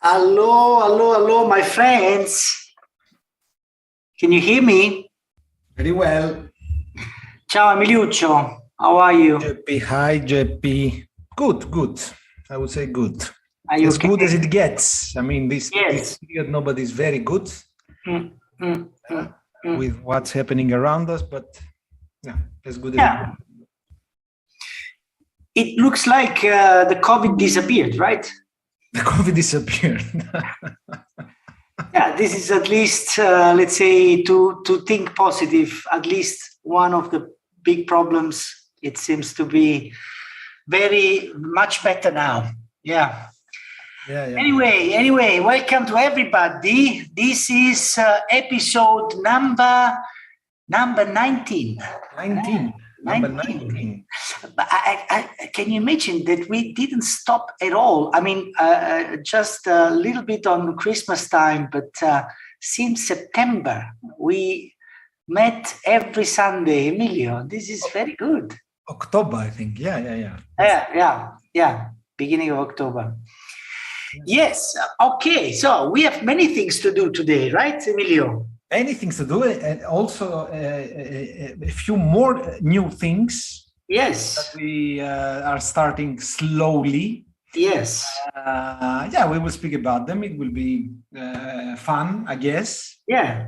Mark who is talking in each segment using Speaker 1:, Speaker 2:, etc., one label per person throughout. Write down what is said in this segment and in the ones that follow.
Speaker 1: Hello, hello, hello, my friends. Can you hear me?
Speaker 2: Very well.
Speaker 1: Ciao, Aimilios. How are you?
Speaker 2: Geppi, hi, Geppi. Good. I would say good.
Speaker 1: Are you
Speaker 2: As
Speaker 1: okay?
Speaker 2: good as it gets. I mean, this
Speaker 1: Yes.
Speaker 2: period, nobody's very good with what's happening around us, but yeah, as good as it gets.
Speaker 1: It looks like the COVID disappeared, right?
Speaker 2: The COVID disappeared.
Speaker 1: Yeah, this is at least, let's say, to think positive, at least one of the big problems. It seems to be very much better now. Yeah. Anyway, welcome to everybody. This is episode number 19.
Speaker 2: 19. Number 19.
Speaker 1: But can you imagine that we didn't stop at all? I mean, just a little bit on Christmas time, but since September, we met every Sunday. Emilio, this is very good.
Speaker 2: October, I think. Yeah.
Speaker 1: Yeah. Beginning of October. Yes. Okay. So we have many things to do today, right, Emilio?
Speaker 2: Many things to do, and also a few more new things.
Speaker 1: Yes.
Speaker 2: That we are starting slowly.
Speaker 1: Yes.
Speaker 2: We will speak about them. It will be fun, I guess.
Speaker 1: Yeah.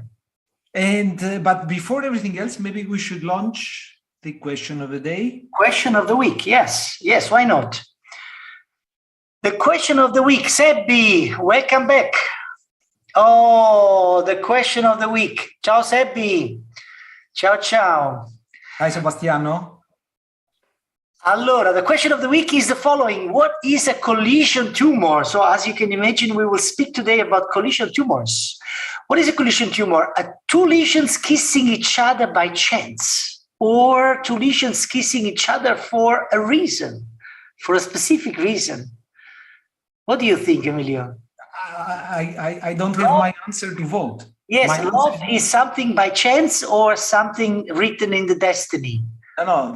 Speaker 2: And but before everything else, maybe we should launch the question of the day.
Speaker 1: Question of the week. Yes. Why not? The question of the week. Sebbi, welcome back. Oh, the question of the week. Ciao, Sebbi. Ciao.
Speaker 2: Hi, Sebastiano.
Speaker 1: Allora, the question of the week is the following. What is a collision tumor? So as you can imagine, we will speak today about collision tumors. What is a collision tumor? Two lesions kissing each other by chance, or two lesions kissing each other for a reason, for a specific reason. What do you think, Emilio?
Speaker 2: I don't have my answer to vote.
Speaker 1: Yes, love is something by chance or something written in the destiny.
Speaker 2: No,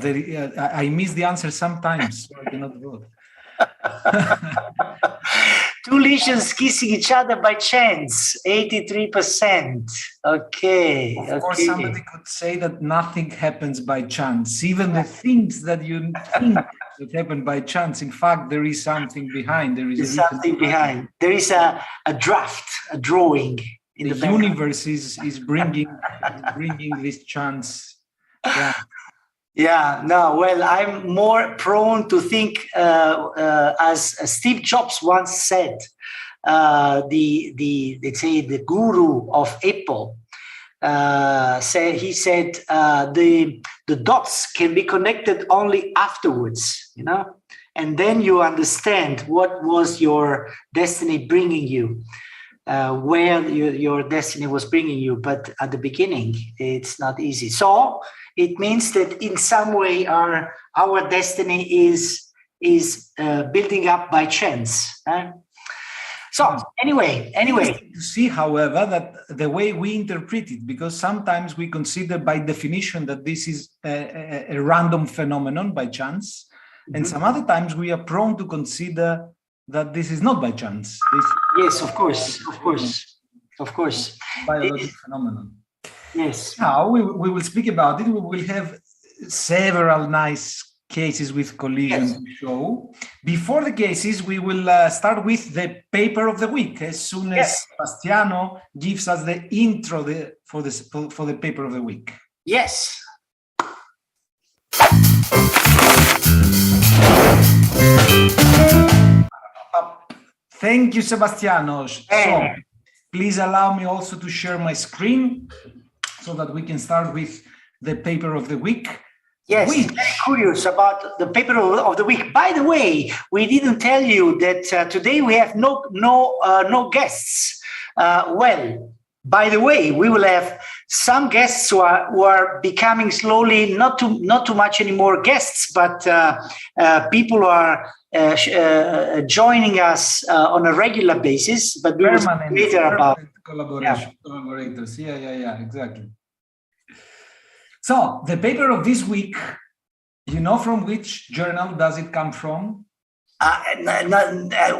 Speaker 2: I miss the answer sometimes, so I cannot vote.
Speaker 1: Two lesions kissing each other by chance, 83%. Okay.
Speaker 2: Of course, somebody could say that nothing happens by chance. Even the things that you think that happen by chance, in fact, there is something behind. There is
Speaker 1: something behind. There is a draft, a drawing in the
Speaker 2: universe is bringing this chance.
Speaker 1: Well, I'm more prone to think, as Steve Jobs once said, let's say the guru of Apple, he said the dots can be connected only afterwards, and then you understand what was your destiny bringing you, where your destiny was bringing you. But at the beginning, it's not easy. So it means that in some way our destiny is building up by chance. So anyway.
Speaker 2: To see, however, that the way we interpret it, because sometimes we consider by definition that this is a random phenomenon by chance, and some other times we are prone to consider that this is not by chance.
Speaker 1: Yes, of course.
Speaker 2: Biological phenomenon.
Speaker 1: Yes.
Speaker 2: Now we will speak about it. We will have several nice cases with collision to show. Before the cases, we will start with the paper of the week. As soon as Sebastiano gives us the intro for the paper of the week.
Speaker 1: Yes.
Speaker 2: Thank you, Sebastiano. So please allow me also to share my screen so that we can start with the paper of the week.
Speaker 1: Yes, very curious about the paper of the week. By the way, we didn't tell you that today we have no guests. By the way, we will have some guests who are becoming slowly not too much anymore guests, but people who are joining us on a regular basis. But we will speak later about
Speaker 2: collaborators. Yeah, exactly. So the paper of this week, you know from which journal does it come from?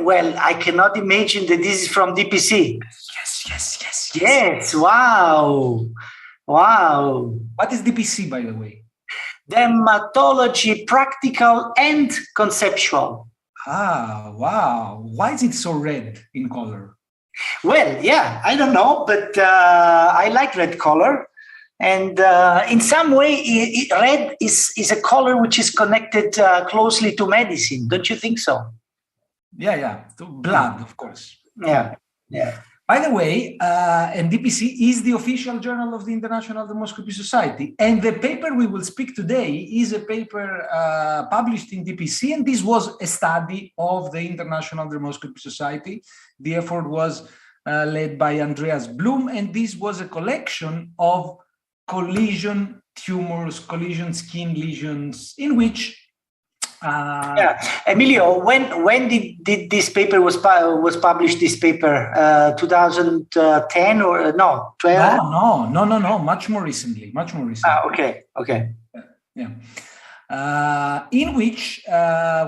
Speaker 1: Well, I cannot imagine that this is from DPC.
Speaker 2: Yes.
Speaker 1: Yes, wow. Wow.
Speaker 2: What is DPC, by the way?
Speaker 1: Dermatology, practical and conceptual.
Speaker 2: Ah, wow. Why is it so red in color?
Speaker 1: Well, yeah, I don't know, but I like red color. And in some way, red is a color which is connected closely to medicine. Don't you think so?
Speaker 2: Yeah. To blood, of course.
Speaker 1: Yeah.
Speaker 2: By the way, DPC is the official journal of the International Dermoscopy Society. And the paper we will speak today is a paper published in DPC. And this was a study of the International Dermoscopy Society. The effort was led by Andreas Blum. And this was a collection of collision tumors, collision skin lesions, in which
Speaker 1: Emilio, when did this paper was published? This paper, 2010 or no? 12?
Speaker 2: No. Much more recently.
Speaker 1: Okay.
Speaker 2: Yeah. In which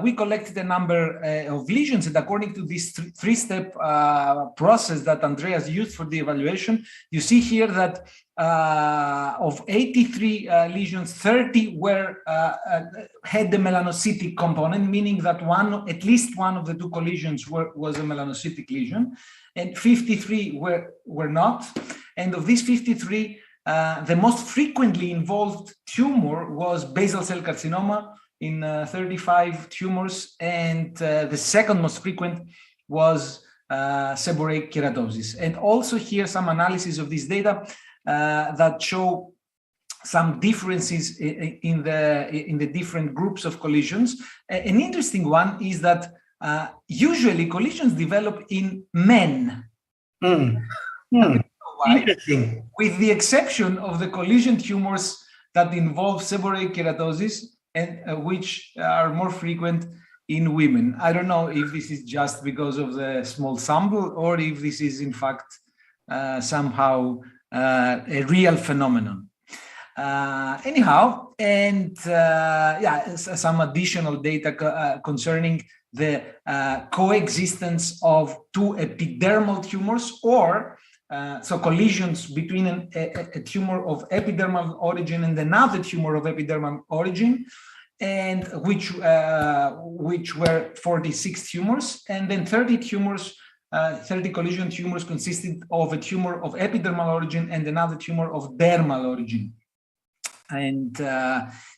Speaker 2: we collected a number of lesions, and according to this three-step process that Andreas used for the evaluation, you see here that of 83 lesions, 30 were had the melanocytic component, meaning that at least one of the two collisions was a melanocytic lesion, and 53 were not. And of these 53, the most frequently involved tumor was basal cell carcinoma in 35 tumors, and the second most frequent was seborrheic keratosis. And also here some analysis of this data that show some differences in the different groups of collisions. An interesting one is that usually collisions develop in men.
Speaker 1: Interesting.
Speaker 2: With the exception of the collision tumors that involve seborrheic keratosis and which are more frequent in women. I don't know if this is just because of the small sample or if this is in fact somehow a real phenomenon. Anyhow, and some additional data concerning the coexistence of two epidermal tumors, or so collisions between a tumor of epidermal origin and another tumor of epidermal origin, and which were 46 tumors, and then 30 tumors. 30 collision tumors consisted of a tumor of epidermal origin and another tumor of dermal origin. And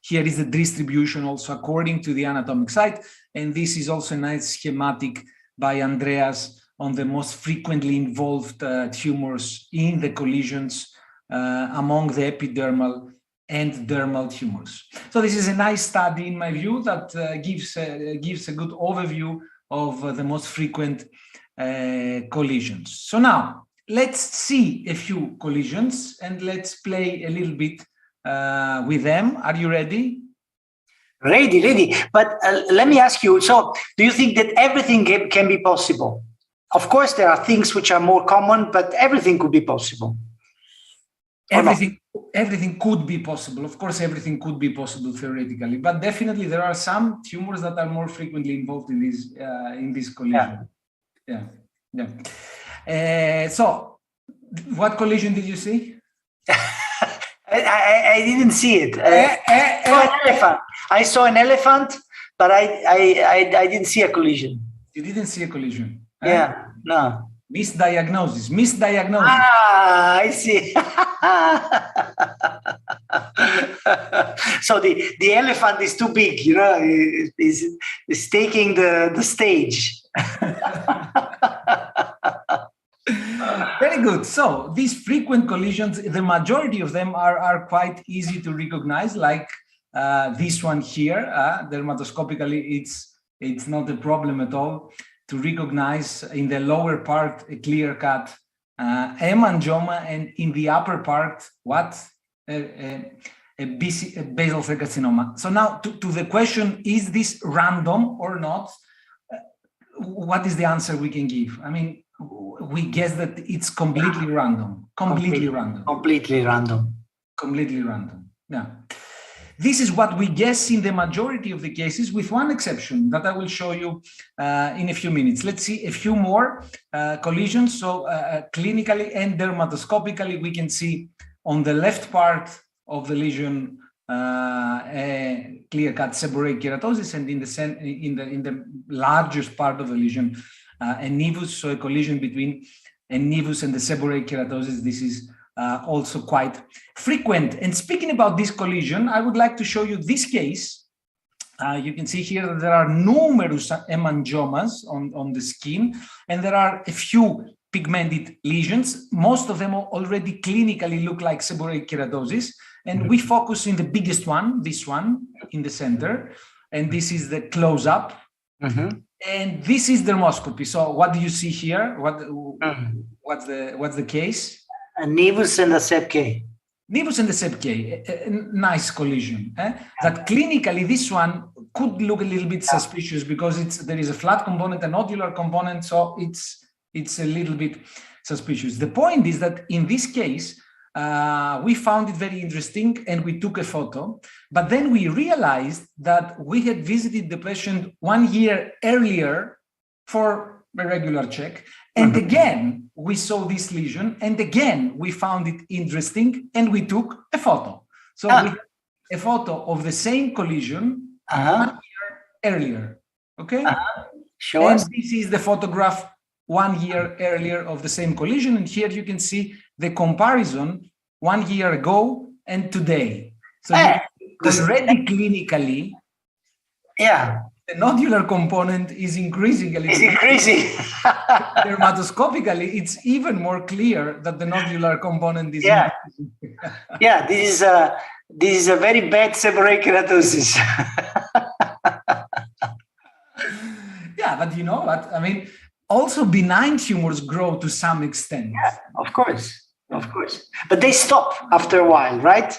Speaker 2: here is the distribution also according to the anatomic site. And this is also a nice schematic by Andreas on the most frequently involved tumors in the collisions among the epidermal and dermal tumors. So this is a nice study in my view that gives a good overview of the most frequent collisions. So now let's see a few collisions and let's play a little bit with them. Are you ready?
Speaker 1: Ready. But let me ask you, so do you think that everything can be possible? Of course, there are things which are more common, but everything could be possible.
Speaker 2: Everything could be possible. Of course, everything could be possible theoretically, but definitely there are some tumors that are more frequently involved in this collision. Yeah. So, what collision did you see?
Speaker 1: I didn't see it. I saw an elephant, but I didn't see a collision.
Speaker 2: You didn't see a collision?
Speaker 1: Yeah, no.
Speaker 2: Misdiagnosis.
Speaker 1: Ah, I see. So the elephant is too big, is taking the stage.
Speaker 2: Very good. So these frequent collisions, the majority of them are quite easy to recognize, like this one here. Dermatoscopically, it's not a problem at all to recognize in the lower part a clear-cut hemangioma, and in the upper part, a basal cell carcinoma. So now to the question, is this random or not? What is the answer we can give? I mean, we guess that it's completely random. Completely random.
Speaker 1: Completely random.
Speaker 2: Completely random. Yeah. This is what we guess in the majority of the cases, with one exception that I will show you in a few minutes. Let's see a few more collisions. So clinically and dermatoscopically, we can see on the left part of the lesion a clear-cut seborrheic keratosis, and in the largest part of the lesion a nevus, so a collision between a nevus and the seborrheic keratosis. This is also quite frequent. And speaking about this collision, I would like to show you this case. You can see here that there are numerous hemangiomas on the skin, and there are a few pigmented lesions. Most of them already clinically look like seborrheic keratosis, and we focus in the biggest one, this one in the center, and this is the close-up. And this is dermoscopy. So what do you see here? What's the case?
Speaker 1: A nevus and a sepk.
Speaker 2: Nevus and the sepk, a nice collision. That clinically, this one could look a little bit suspicious because there is a flat component, a nodular component, so it's a little bit suspicious. The point is that in this case, we found it very interesting and we took a photo, but then we realized that we had visited the patient 1 year earlier for a regular check. And again, we saw this lesion, and again, we found it interesting, and we took a photo. So we have a photo of the same collision 1 year earlier, okay?
Speaker 1: Sure.
Speaker 2: And this is the photograph 1 year earlier of the same collision, and here you can see the comparison 1 year ago and today. So already clinically, the nodular component is increasing a little bit.
Speaker 1: It's increasing.
Speaker 2: Dermatoscopically, it's even more clear that the nodular component is increasing.
Speaker 1: This is a very bad seborrheic keratosis.
Speaker 2: But you know what? I mean, also benign tumors grow to some extent.
Speaker 1: Of course. But they stop after a while, right?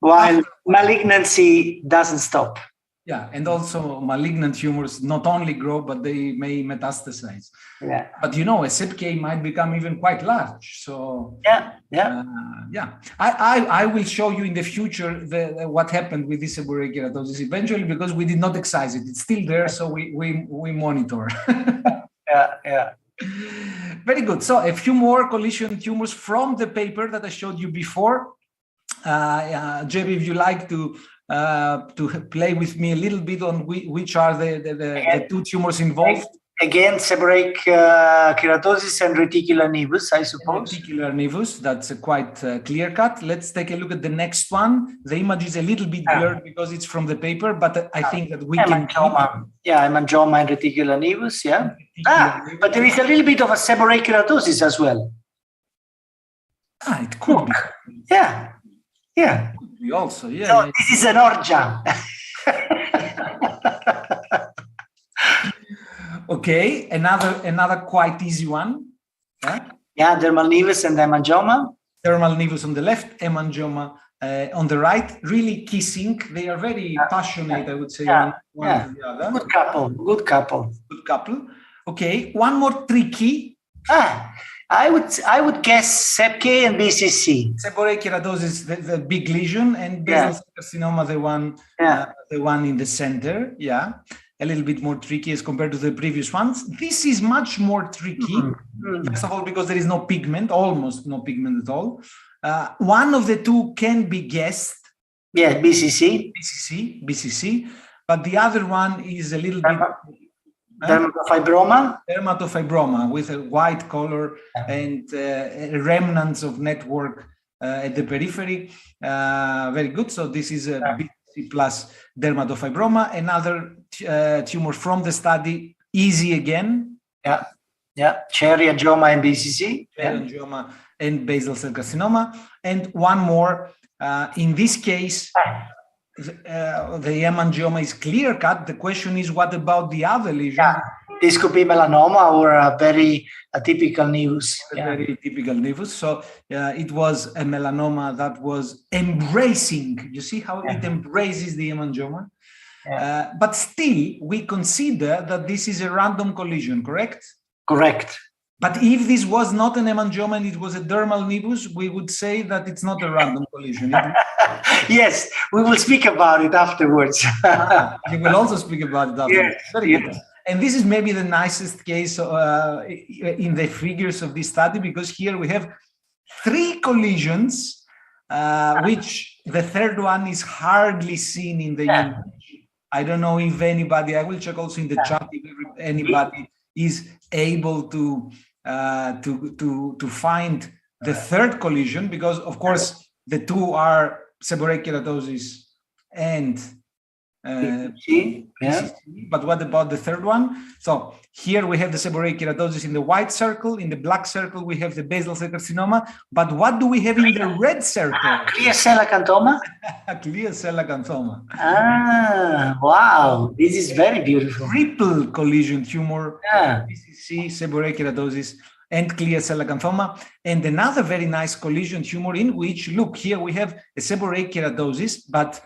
Speaker 1: While malignancy doesn't stop.
Speaker 2: And also malignant tumors not only grow, but they may metastasize. But you know, a sepk might become even quite large. So I will show you in the future what happened with this seborrheic keratosis eventually, because we did not excise it. It's still there, so we monitor. Very good. So a few more collision tumors from the paper that I showed you before. Geppi, if you like to play with me a little bit on which are the two tumors involved.
Speaker 1: Again, seborrheic keratosis and reticular nevus, I suppose.
Speaker 2: Reticular nevus, that's quite clear cut. Let's take a look at the next one. The image is a little bit blurred because it's from the paper, but I think that we can...
Speaker 1: Hemangioma and reticular nevus, but there is a little bit of a seborrheic keratosis as well.
Speaker 2: It could be. We also,
Speaker 1: So this is an orgia.
Speaker 2: Okay, another quite easy one.
Speaker 1: Dermal nevus and hemangioma.
Speaker 2: Dermal nevus on the left, hemangioma on the right. Really kissing. They are very passionate, I would say. One to the other.
Speaker 1: Good couple. Okay, one more tricky. I would guess sepk and BCC.
Speaker 2: Seborrheic keratosis, the big lesion, and basal cell carcinoma, the one in the center. A little bit more tricky as compared to the previous ones. This is much more tricky, first of all, because there is no pigment, almost no pigment at all. One of the two can be guessed.
Speaker 1: BCC,
Speaker 2: but the other one is a little bit...
Speaker 1: Dermatofibroma
Speaker 2: with a white color and remnants of network at the periphery. Very good. So this is a BCC plus dermatofibroma. Another tumor from the study, easy again.
Speaker 1: Cherry angioma and BCC.
Speaker 2: Angioma and basal cell carcinoma. And one more. In this case, the hemangioma is clear cut. The question is, what about the other lesion?
Speaker 1: This could be melanoma or a very atypical nevus.
Speaker 2: Very typical nevus. So it was a melanoma that was embracing. You see how it embraces the hemangioma? But still, we consider that this is a random collision, correct?
Speaker 1: Correct.
Speaker 2: But if this was not an hemangioma and it was a dermal nevus, we would say that it's not a random collision.
Speaker 1: Yes, we will speak about it afterwards.
Speaker 2: You will also speak about it afterwards.
Speaker 1: Yes,
Speaker 2: Very good. And this is maybe the nicest case in the figures of this study, because here we have 3 collisions, which the third one is hardly seen in the image. I don't know if anybody, I will check also in the chat if anybody is able to find the third collision, because of course the 2 are seborrheic keratosis and but what about the third one? So here we have the seborrheic keratosis in the white circle. In the black circle we have the basal cell carcinoma. But what do we have in the red circle?
Speaker 1: Clear cell acanthoma.
Speaker 2: Clear cell acanthoma.
Speaker 1: Wow, this is very beautiful.
Speaker 2: Triple collision tumor. BCC, seborrheic keratosis, and clear cell acanthoma. And another very nice collision tumor in which, look, here we have a seborrheic keratosis, but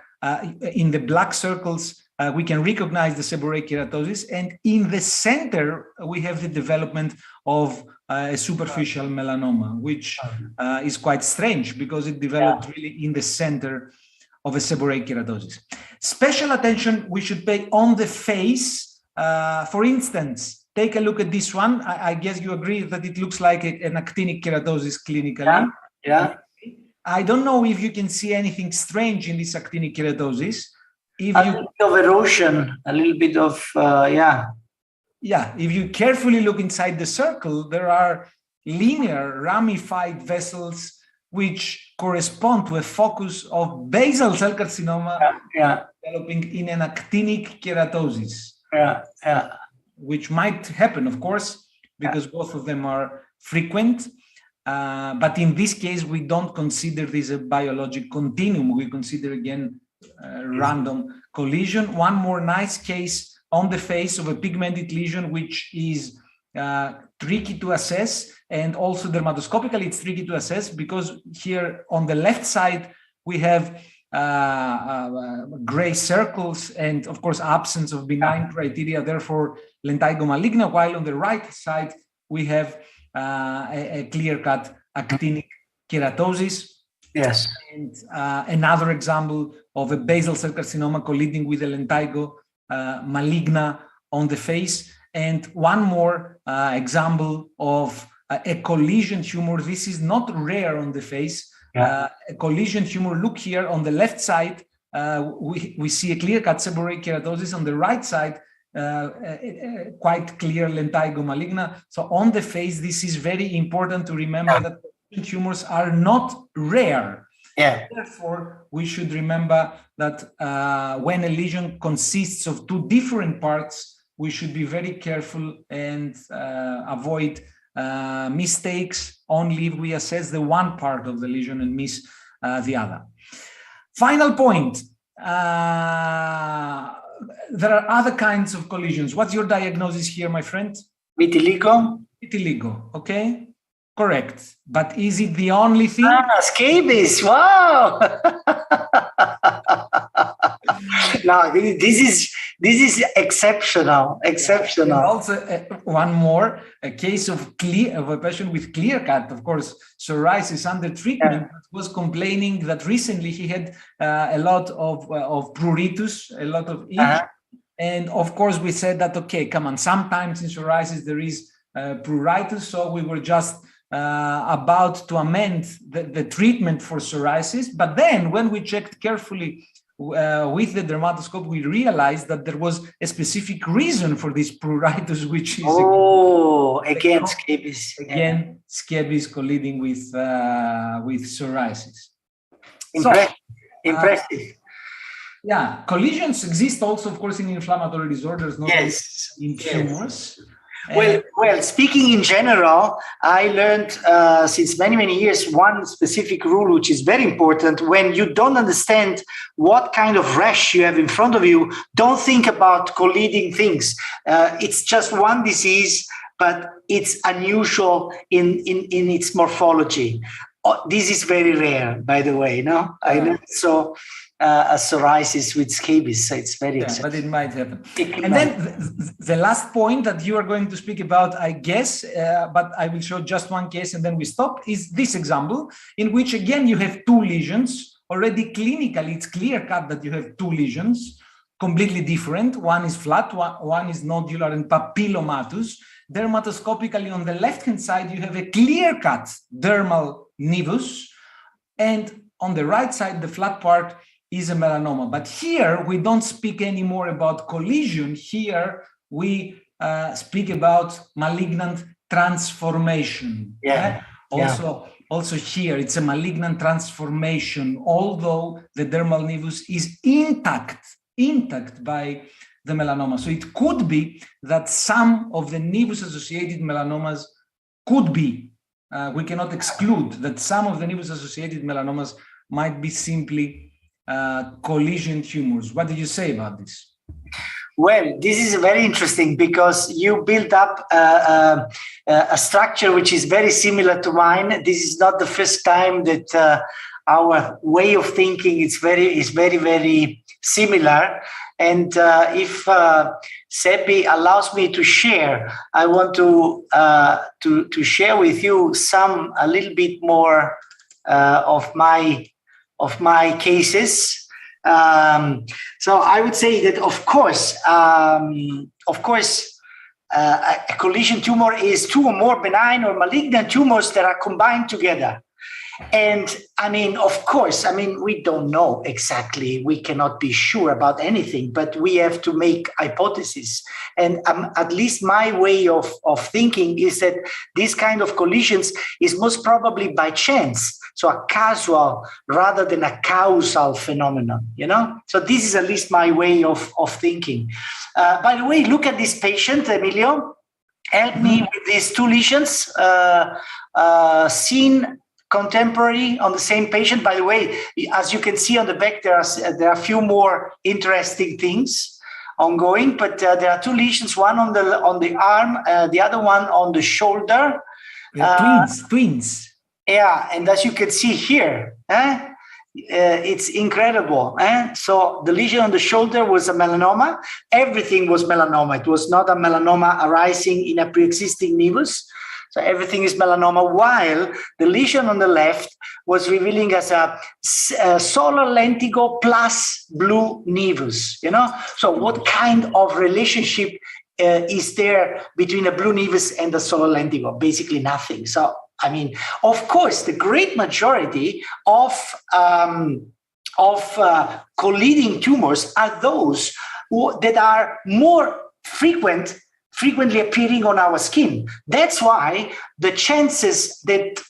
Speaker 2: in the black circles, we can recognize the seborrheic keratosis. And in the center, we have the development of a superficial melanoma, which is quite strange because it developed really in the center of a seborrheic keratosis. Special attention we should pay on the face. For instance, take a look at this one. I guess you agree that it looks like an actinic keratosis clinically.
Speaker 1: Yeah.
Speaker 2: I don't know if you can see anything strange in this actinic keratosis. If
Speaker 1: a little bit of erosion, a little bit of,
Speaker 2: if you carefully look inside the circle, there are linear ramified vessels which correspond to a focus of basal cell carcinoma developing in an actinic keratosis. Which might happen, of course, because both of them are frequent. But in this case, we don't consider this a biologic continuum. We consider, again, random collision. One more nice case on the face of a pigmented lesion, which is tricky to assess. And also dermatoscopically, it's tricky to assess because here on the left side, we have gray circles and, of course, absence of benign criteria, therefore lentigo maligna, while on the right side, we have a clear-cut actinic keratosis.
Speaker 1: Yes.
Speaker 2: And another example of a basal cell carcinoma colliding with a lentigo maligna on the face. And one more example of a collision tumor. This is not rare on the face. A collision tumor, look here on the left side, we see a clear-cut seborrheic keratosis. On the right side, quite clear lentigo maligna. So on the face, this is very important to remember that tumors are not rare. Therefore, we should remember that when a lesion consists of 2 different parts, we should be very careful and avoid mistakes only if we assess the one part of the lesion and miss the other. Final point. There are other kinds of collisions. What's your diagnosis here, my friend?
Speaker 1: Vitiligo.
Speaker 2: Vitiligo, okay? Correct. But is it the only thing?
Speaker 1: Scabies, wow! No, this is exceptional.
Speaker 2: And also, one more, a case of a patient with clear cut, of course, psoriasis under treatment, was complaining that recently he had a lot of pruritus, a lot of itch. And of course, we said that, okay, come on, sometimes in psoriasis there is pruritus, so we were just about to amend the treatment for psoriasis. But then when we checked carefully with the dermatoscope, we realized that there was a specific reason for this pruritus, which is
Speaker 1: again scabies.
Speaker 2: Again, scabies colliding with psoriasis.
Speaker 1: Impressive.
Speaker 2: Collisions exist also, of course, in inflammatory disorders, not in tumors.
Speaker 1: Well, speaking in general, I learned since many years one specific rule, which is very important. When you don't understand what kind of rash you have in front of you, don't think about colliding things. It's just one disease, but it's unusual in its morphology. This is very rare, by the way. No, I know. So a psoriasis with scabies. So it's very exciting.
Speaker 2: But it might happen. And then the last point that you are going to speak about, I guess, but I will show just one case and then we stop, is this example in which, again, you have two lesions. Already clinically, it's clear cut that you have two lesions, completely different. One is flat, one is nodular and papillomatous. Dermatoscopically, on the left-hand side, you have a clear-cut dermal nevus. And on the right side, the flat part is a melanoma. But here, we don't speak anymore about collision. Here, we speak about malignant transformation. Also here, it's a malignant transformation, although the dermal nevus is intact by the melanoma. So it could be that some of the nevus-associated melanomas could be, we cannot exclude that some of the nevus-associated melanomas might be simply collision tumors. What do you say about this?
Speaker 1: Well, this is very interesting because you build up a structure which is very similar to mine. This is not the first time that our way of thinking is very, very similar. And if Seppi allows me to share, I want to share with you a little bit more of my cases. So I would say that, of course, a collision tumor is two or more benign or malignant tumors that are combined together. And I mean, of course, we don't know exactly. We cannot be sure about anything, but we have to make hypotheses. And at least my way of thinking is that this kind of collisions is most probably by chance. So a casual rather than a causal phenomenon, So this is at least my way of thinking. By the way, look at this patient, Emilio. Help me with these two lesions seen contemporary on the same patient. By the way, as you can see on the back, there are a few more interesting things ongoing, but there are two lesions, one on the arm, the other one on the shoulder.
Speaker 2: Twins.
Speaker 1: Yeah, and as you can see here, it's incredible. So the lesion on the shoulder was a melanoma. Everything was melanoma. It was not a melanoma arising in a pre-existing nevus. So everything is melanoma, while the lesion on the left was revealing as a solar lentigo plus blue nevus, So what kind of relationship is there between a blue nevus and the solar lentigo? Basically nothing. So, of course, the great majority of colliding tumors are those that are more frequently appearing on our skin. That's why the chances that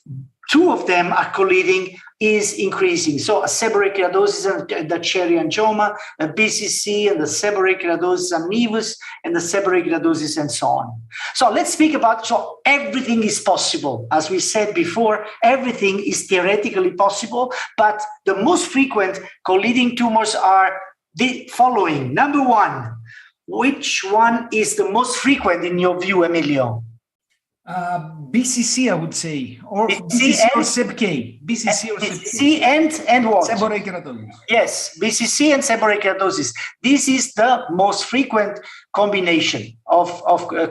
Speaker 1: two of them are colliding is increasing. So a seborrheic keratosis and the cherry angioma, a BCC and the seborrheic keratosis and nevus and the seborrheic keratosis and so on. So let's speak about, so everything is possible. As we said before, everything is theoretically possible, but the most frequent colliding tumors are the following. Number one, which one is the most frequent in your view, Emilio?
Speaker 2: BCC, I would say, or BCC or SEBK.
Speaker 1: BCC and what?
Speaker 2: Seborrheic keratosis.
Speaker 1: Yes, BCC and seborrheic keratosis. This is the most frequent combination of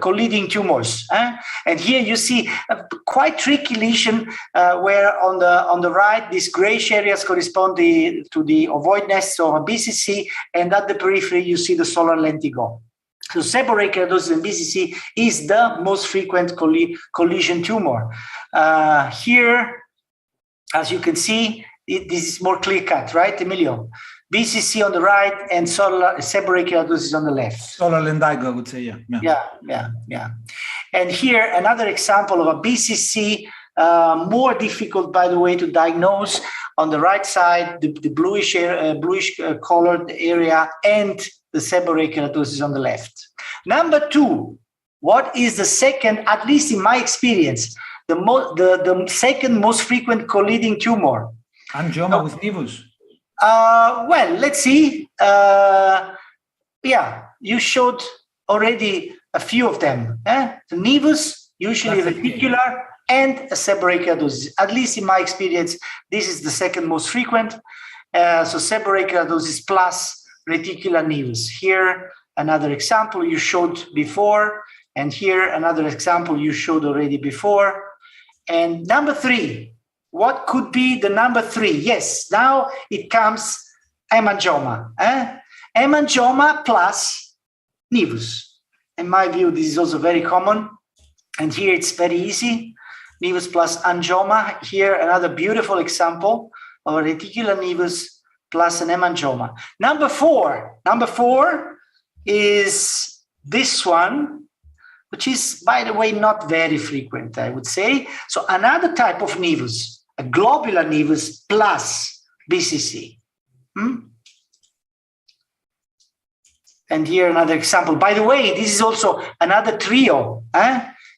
Speaker 1: colliding tumors. And here you see a quite tricky lesion where on the right, these grayish areas correspond to the ovoid nests of a BCC, and at the periphery, you see the solar lentigo. So seborrheic keratosis and BCC is the most frequent collision tumor. Here, as you can see, this is more clear-cut, right, Emilio? BCC on the right and seborrheic keratosis on the left.
Speaker 2: Solar lentigo, I would say,
Speaker 1: Yeah. And here, another example of a BCC, more difficult, by the way, to diagnose. On the right side, the bluish colored area, and the seborrheic keratosis on the left. Number two, what is the second, at least in my experience, the second most frequent colliding tumor?
Speaker 2: Angioma with nevus.
Speaker 1: Well, let's see. You showed already a few of them. The nevus, usually reticular, and a seborrheic keratosis. At least in my experience, this is the second most frequent. So seborrheic keratosis plus reticular nevus. Here, another example you showed before, and here another example you showed already before. And number 3, what could be the number 3? Yes, now it comes hemangioma. Hemangioma plus nevus. In my view, this is also very common. And here it's very easy. Nevus plus angioma. Here, another beautiful example of a reticular nevus plus an hemangioma. Number 4 is this one, which is, by the way, not very frequent, I would say. So another type of nevus, a globular nevus plus BCC. And here another example. By the way, this is also another trio,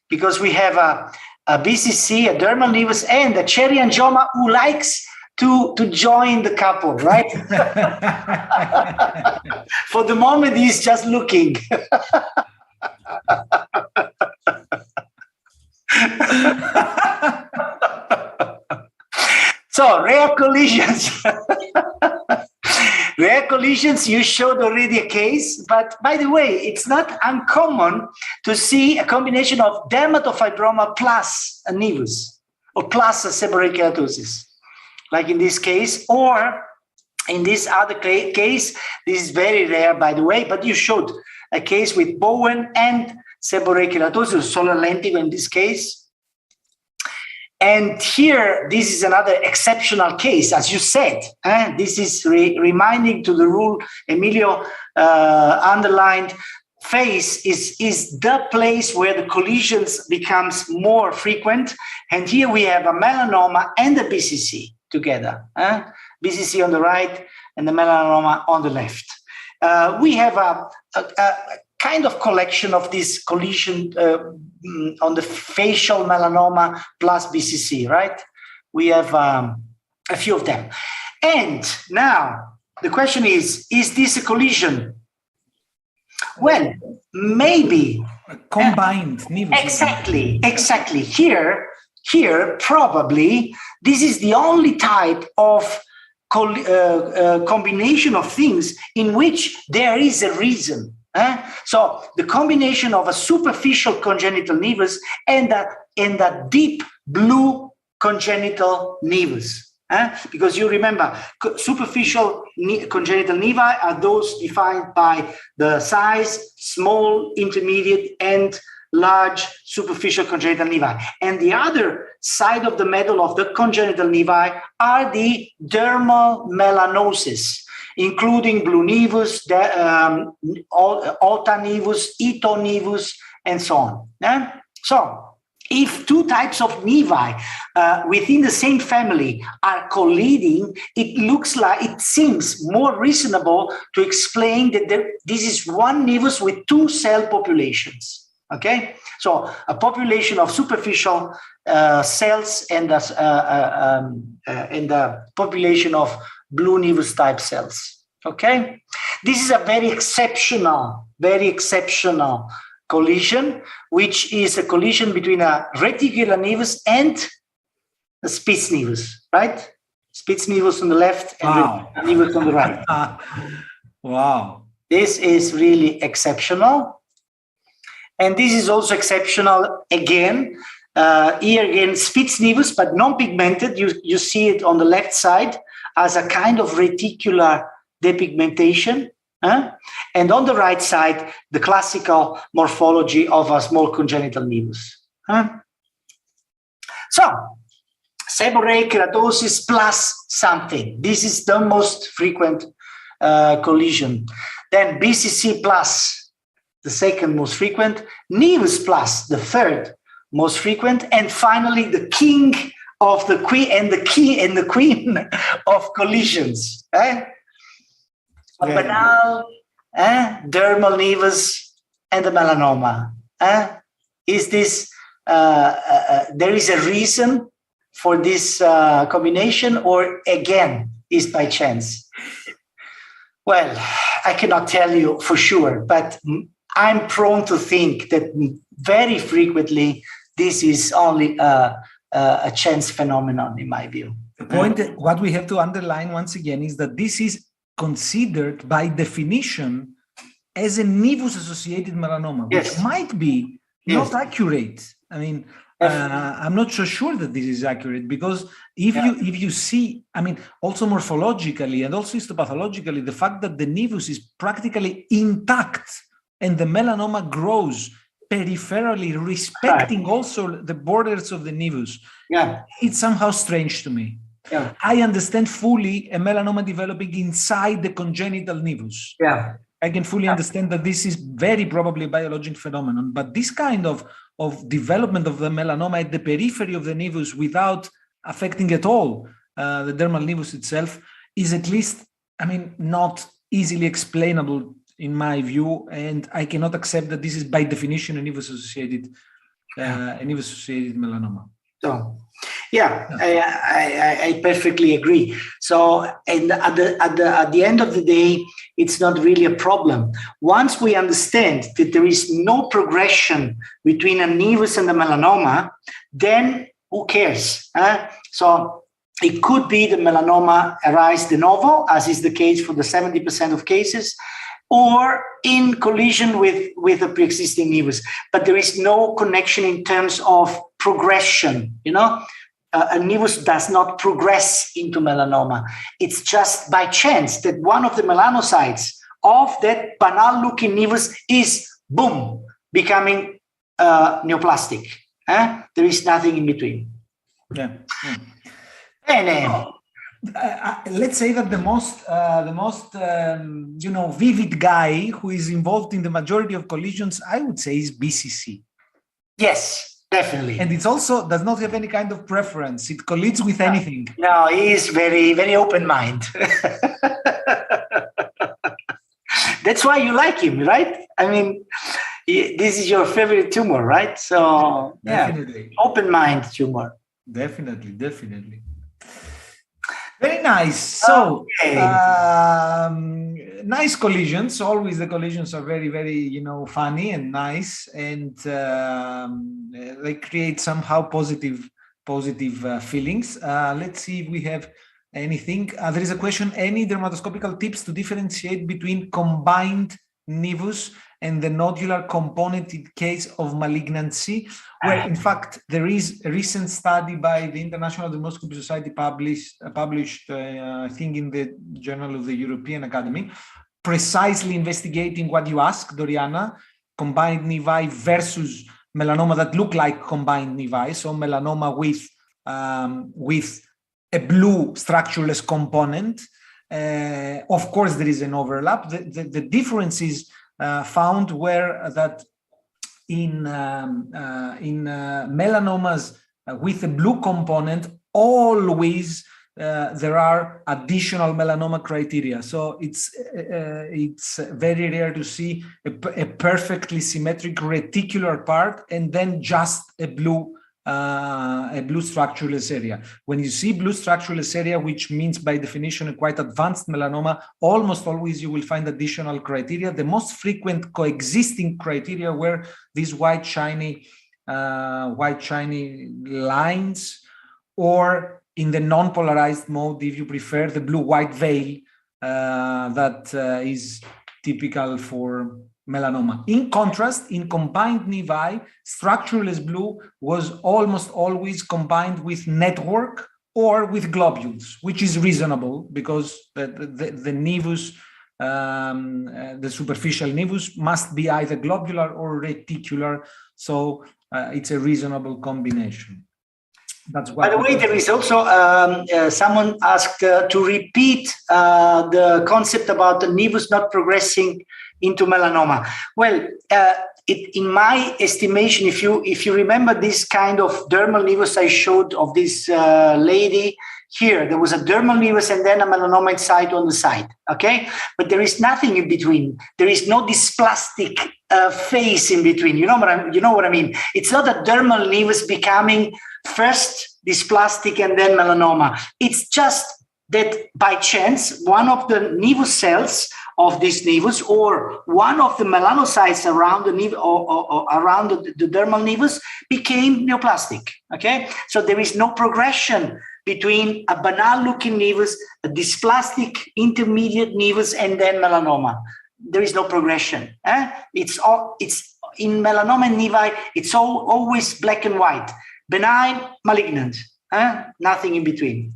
Speaker 1: because we have a BCC, a dermal nevus, and a cherry angioma who likes to join the couple, right? For the moment, he's just looking. So, rare collisions. Rare collisions, you showed already a case, but by the way, it's not uncommon to see a combination of dermatofibroma plus a nevus or plus a seborrheic keratosis, like in this case, or in this other case. This is very rare, by the way, but you showed a case with Bowen and seborrheic keratosis, solar lentigo in this case. And here, this is another exceptional case, as you said. This is reminding to the rule Emilio underlined. Face is the place where the collisions becomes more frequent. And here we have a melanoma and a BCC together. BCC on the right and the melanoma on the left. We have a kind of collection of this collision on the facial melanoma plus BCC, right? We have a few of them. And now the question is this a collision? Well, maybe.
Speaker 2: Combined nevus.
Speaker 1: Exactly. Here, probably, this is the only type of combination of things in which there is a reason. So the combination of a superficial congenital nevus and a deep blue congenital nevus. Because you remember, superficial congenital nevi are those defined by the size, small, intermediate, and large superficial congenital nevi. And the other side of the medal of the congenital nevi are the dermal melanoses, including blue nevus, ota nevus, ito nevus, and so on. So, if two types of nevi within the same family are colliding, it seems more reasonable to explain that this is one nevus with two cell populations. Okay, so a population of superficial cells and a population of blue nevus type cells. Okay, this is a very exceptional collision, which is a collision between a reticular nevus and a Spitz nevus, right? Spitz nevus on the left and nevus on the right.
Speaker 2: Wow.
Speaker 1: This is really exceptional. And this is also exceptional again. Here again, Spitz nevus, but non-pigmented. You see it on the left side as a kind of reticular depigmentation. And on the right side, the classical morphology of a small congenital nevus. So, seborrheic keratosis plus something. This is the most frequent collision. Then BCC plus, the second most frequent. Nevus plus, the third most frequent. And finally, the king of the queen and the queen of collisions. Banal, dermal nevus and the melanoma. Is this there is a reason for this combination, or again is by chance? Well, I cannot tell you for sure, but I'm prone to think that very frequently this is only a chance phenomenon, in my view.
Speaker 2: The point, what we have to underline once again is that this is considered by definition as a nevus-associated melanoma, which might be not accurate. I mean, I'm not so sure that this is accurate, because if you see, I mean, also morphologically and also histopathologically, the fact that the nevus is practically intact and the melanoma grows peripherally, respecting also the borders of the nevus, it's somehow strange to me. I understand fully a melanoma developing inside the congenital nevus. I can fully understand that this is very probably a biologic phenomenon, but this kind of development of the melanoma at the periphery of the nevus without affecting at all the dermal nevus itself is, at least, I mean, not easily explainable in my view, and I cannot accept that this is by definition a nevus-associated melanoma.
Speaker 1: So, I perfectly agree. So, and at the end of the day, it's not really a problem. Once we understand that there is no progression between a nevus and a melanoma, then who cares? So it could be the melanoma arise de novo, as is the case for the 70% of cases, or in collision with a pre-existing nevus. But there is no connection in terms of progression, a nevus does not progress into melanoma. It's just by chance that one of the melanocytes of that banal-looking nevus is, boom, becoming neoplastic. There is nothing in between.
Speaker 2: Let's say that the most vivid guy who is involved in the majority of collisions, I would say, is BCC.
Speaker 1: Yes. Definitely.
Speaker 2: And it also does not have any kind of preference. It collides with anything.
Speaker 1: No, he is very, very open-minded. That's why you like him, right? I mean, this is your favorite tumor, right? So,
Speaker 2: definitely.
Speaker 1: Open-minded tumor.
Speaker 2: Definitely. Very nice. So, nice collisions. Always the collisions are very, very, funny and nice, and they create somehow positive feelings. Let's see if we have anything. There is a question: any dermatoscopical tips to differentiate between combined nevus and the nodular component in case of malignancy? Where, in fact, there is a recent study by the International Dermoscopy Society published, I think, in the Journal of the European Academy, precisely investigating what you asked, Doriana, combined nevi versus melanoma that look like combined nevi, so melanoma with a blue structureless component. Of course, there is an overlap. The difference is found where that in melanomas with a blue component, always there are additional melanoma criteria. So it's very rare to see a perfectly symmetric reticular part and then just a blue structureless area. When you see blue structureless area, which means by definition a quite advanced melanoma, almost always you will find additional criteria. The most frequent coexisting criteria were these white shiny lines, or in the non-polarized mode, if you prefer, the blue-white veil that is typical for melanoma. In contrast, in combined nevi, structureless blue was almost always combined with network or with globules, which is reasonable because the nevus, the superficial nevus, must be either globular or reticular. So it's a reasonable combination. That's what.
Speaker 1: By the way, there is also someone asked to repeat the concept about the nevus not progressing into melanoma. Well, in my estimation, if you remember this kind of dermal nevus I showed of this lady here, there was a dermal nevus and then a melanoma site on the side. Okay, but there is nothing in between. There is no dysplastic phase in between. You know what I mean? It's not a dermal nevus becoming first dysplastic and then melanoma. It's just that by chance, one of the nevus cells of this nevus or one of the melanocytes around the nevus or around the dermal nevus became neoplastic. Okay, so there is no progression between a banal-looking nevus, a dysplastic intermediate nevus, and then melanoma. There is no progression. It's in melanoma and nevi, it's always black and white, benign, malignant, nothing in between.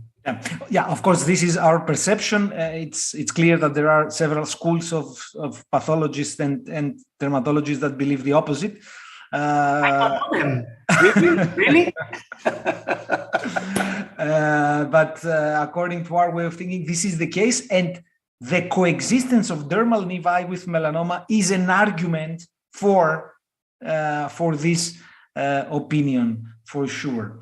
Speaker 2: Yeah, of course, this is our perception. It's clear that there are several schools of pathologists and dermatologists that believe the opposite.
Speaker 1: I don't know them. Really?
Speaker 2: But according to our way of thinking, this is the case, and the coexistence of dermal nevi with melanoma is an argument for this opinion, for sure.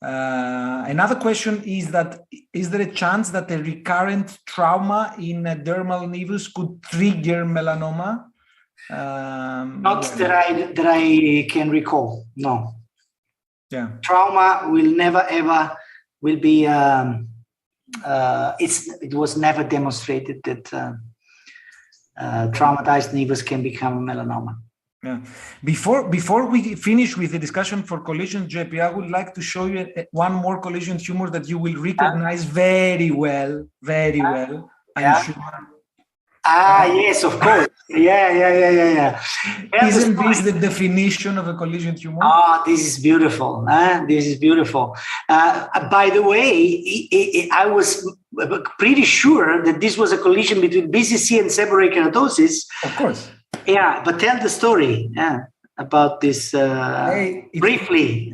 Speaker 2: Another question is that, is there a chance that a recurrent trauma in a dermal nevus could trigger melanoma?
Speaker 1: Not that I can recall. No.
Speaker 2: Yeah.
Speaker 1: Trauma will never ever will be. It was never demonstrated that traumatized nevus can become a melanoma.
Speaker 2: Yeah. Before we finish with the discussion for collision, Geppi, I would like to show you one more collision tumor that you will recognize very well, I'm sure.
Speaker 1: Yes, of course. Yeah.
Speaker 2: Isn't this the definition of a collision tumor?
Speaker 1: Oh, this is beautiful. This is beautiful. By the way, I was pretty sure that this was a collision between BCC and seborrheic keratosis.
Speaker 2: Of course.
Speaker 1: Yeah, but tell the story about this briefly.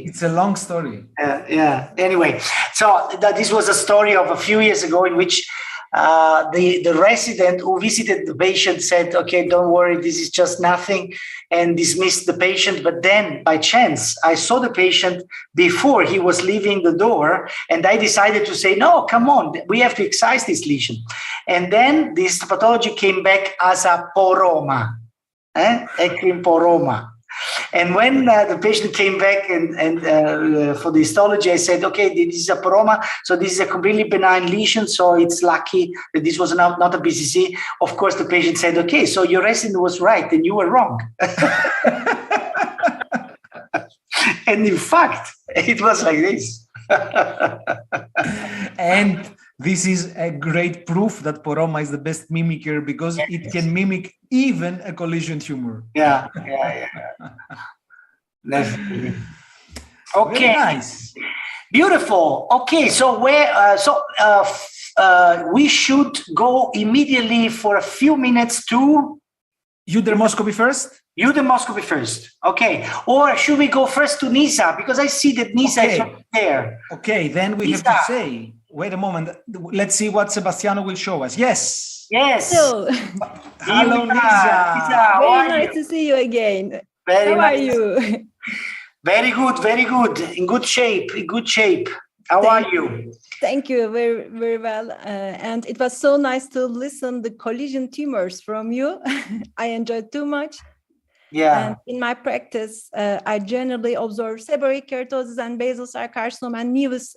Speaker 2: It's a long story.
Speaker 1: Yeah. Anyway, so this was a story of a few years ago in which the resident who visited the patient said, okay, don't worry, this is just nothing, and dismissed the patient. But then by chance, I saw the patient before he was leaving the door, and I decided to say, no, come on, we have to excise this lesion. And then this pathology came back as a poroma, eccrine poroma. And when the patient came back and for the histology, I said, okay, this is a poroma, so this is a completely benign lesion, so it's lucky that this was not a BCC. Of course, the patient said, okay, so your resident was right and you were wrong. And in fact, it was like this.
Speaker 2: And this is a great proof that poroma is the best mimicker, because it can mimic even a collision tumor.
Speaker 1: Yeah. Definitely. Okay.
Speaker 2: Very nice.
Speaker 1: Beautiful. Okay, so we should go immediately for a few minutes to
Speaker 2: Dermoscopy first.
Speaker 1: Dermoscopy first. Okay. Or should we go first to Nisa? Because I see that Nisa is right there.
Speaker 2: Okay, then we have to say, wait a moment. Let's see what Sebastiano will show us. Yes.
Speaker 3: Hello.
Speaker 2: Hello, Nisa.
Speaker 3: Very nice to see you again.
Speaker 1: How
Speaker 3: are you?
Speaker 1: Very good. In good shape. How are you?
Speaker 3: Thank you. Very, very well. And it was so nice to listen the collision tumors from you. I enjoyed too much.
Speaker 1: Yeah.
Speaker 3: And in my practice, I generally observe seborrheic keratosis and basal cell carcinoma and nevus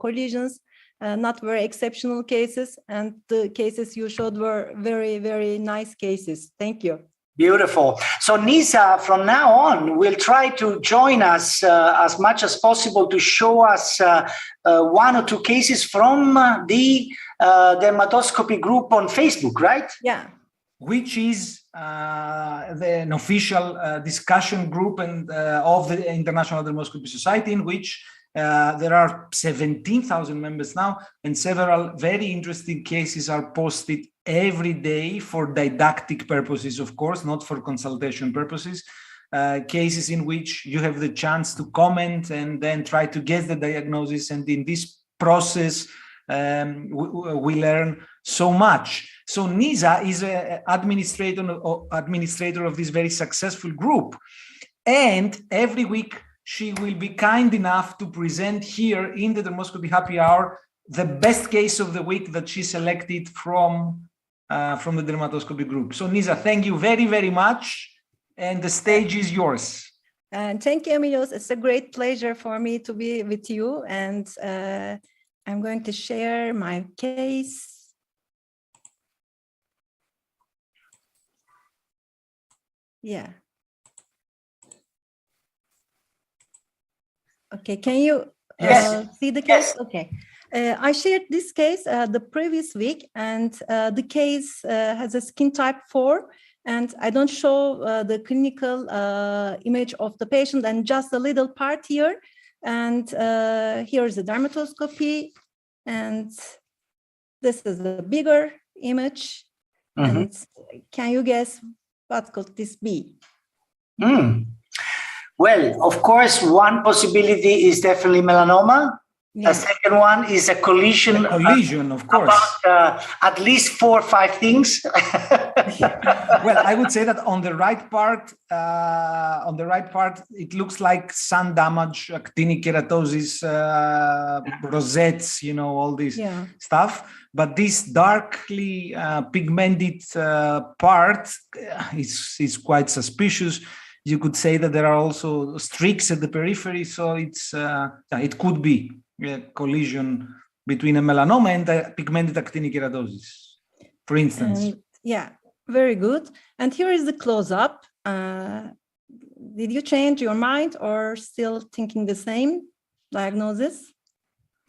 Speaker 3: collisions. Not very exceptional cases. And the cases you showed were very, very nice cases. Thank you.
Speaker 1: Beautiful. So Nisa, from now on, will try to join us as much as possible to show us one or two cases from the Dermatoscopy group on Facebook, right?
Speaker 3: Yeah.
Speaker 2: Which is an official discussion group and of the International Dermoscopy Society, in which there are 17,000 members now, and several very interesting cases are posted every day for didactic purposes, of course, not for consultation purposes. Cases in which you have the chance to comment and then try to guess the diagnosis. And in this process, we learn so much. So Nisa is an administrator of this very successful group. And every week, she will be kind enough to present here in the Dermoscopy Happy Hour the best case of the week that she selected from the Dermatoscopy group. So Nisa, thank you very, very much. And the stage is yours.
Speaker 3: And thank you, Aimilios. It's a great pleasure for me to be with you. And I'm going to share my case. Yeah. Okay, can you See the case? Okay. I shared this case the previous week, and the case has a skin type 4, and I don't show the clinical image of the patient and just a little part here. And here is the dermatoscopy, and this is the bigger image.
Speaker 1: Mm-hmm.
Speaker 3: And can you guess what could this be?
Speaker 1: Well, of course, one possibility is definitely melanoma.
Speaker 3: Yeah.
Speaker 1: The second one is a collision.
Speaker 2: A collision, of course.
Speaker 1: About at least 4 or 5 things.
Speaker 2: Well, I would say that on the right part, it looks like sun damage, actinic keratosis, rosettes, all this stuff. But this darkly pigmented part is quite suspicious. You could say that there are also streaks at the periphery, so it could be a collision between a melanoma and a pigmented actinic keratosis, for instance.
Speaker 3: Very good. And here is the close-up. Did you change your mind or still thinking the same diagnosis?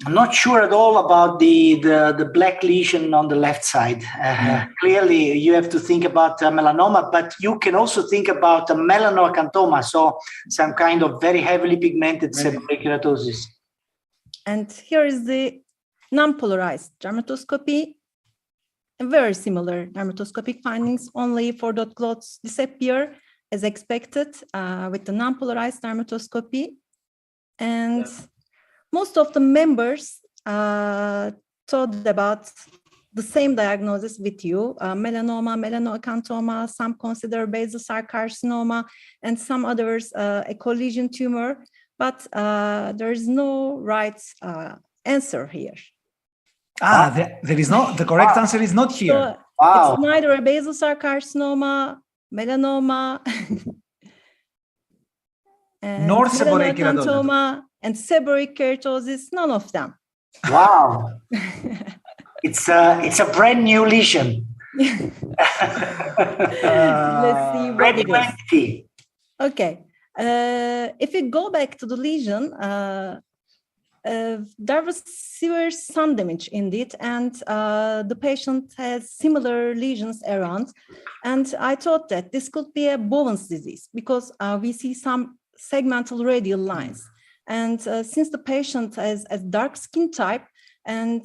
Speaker 1: I'm not sure at all about the black lesion on the left side. Clearly, you have to think about melanoma, but you can also think about a melanoacanthoma, so some kind of very heavily pigmented seborrheic keratosis.
Speaker 3: And here is the non-polarized dermatoscopy. Very similar dermatoscopic findings, only 4 dot clots disappear as expected with the non-polarized dermatoscopy. And most of the members thought about the same diagnosis with you, melanoma, melanoacanthoma, some consider basal cell carcinoma, and some others a collision tumor, but there is no right answer here.
Speaker 2: There is no, the correct answer is not here.
Speaker 3: So it's neither a basal cell carcinoma, melanoma,
Speaker 2: nor seborrheic keratosis.
Speaker 3: And seborrheic keratosis, none of them.
Speaker 1: Wow. It's a brand new lesion.
Speaker 3: Let's see what it is. Okay. If we go back to the lesion, there was severe sun damage indeed, and the patient has similar lesions around. And I thought that this could be a Bowen's disease because we see some segmental radial lines. And since the patient has a dark skin type and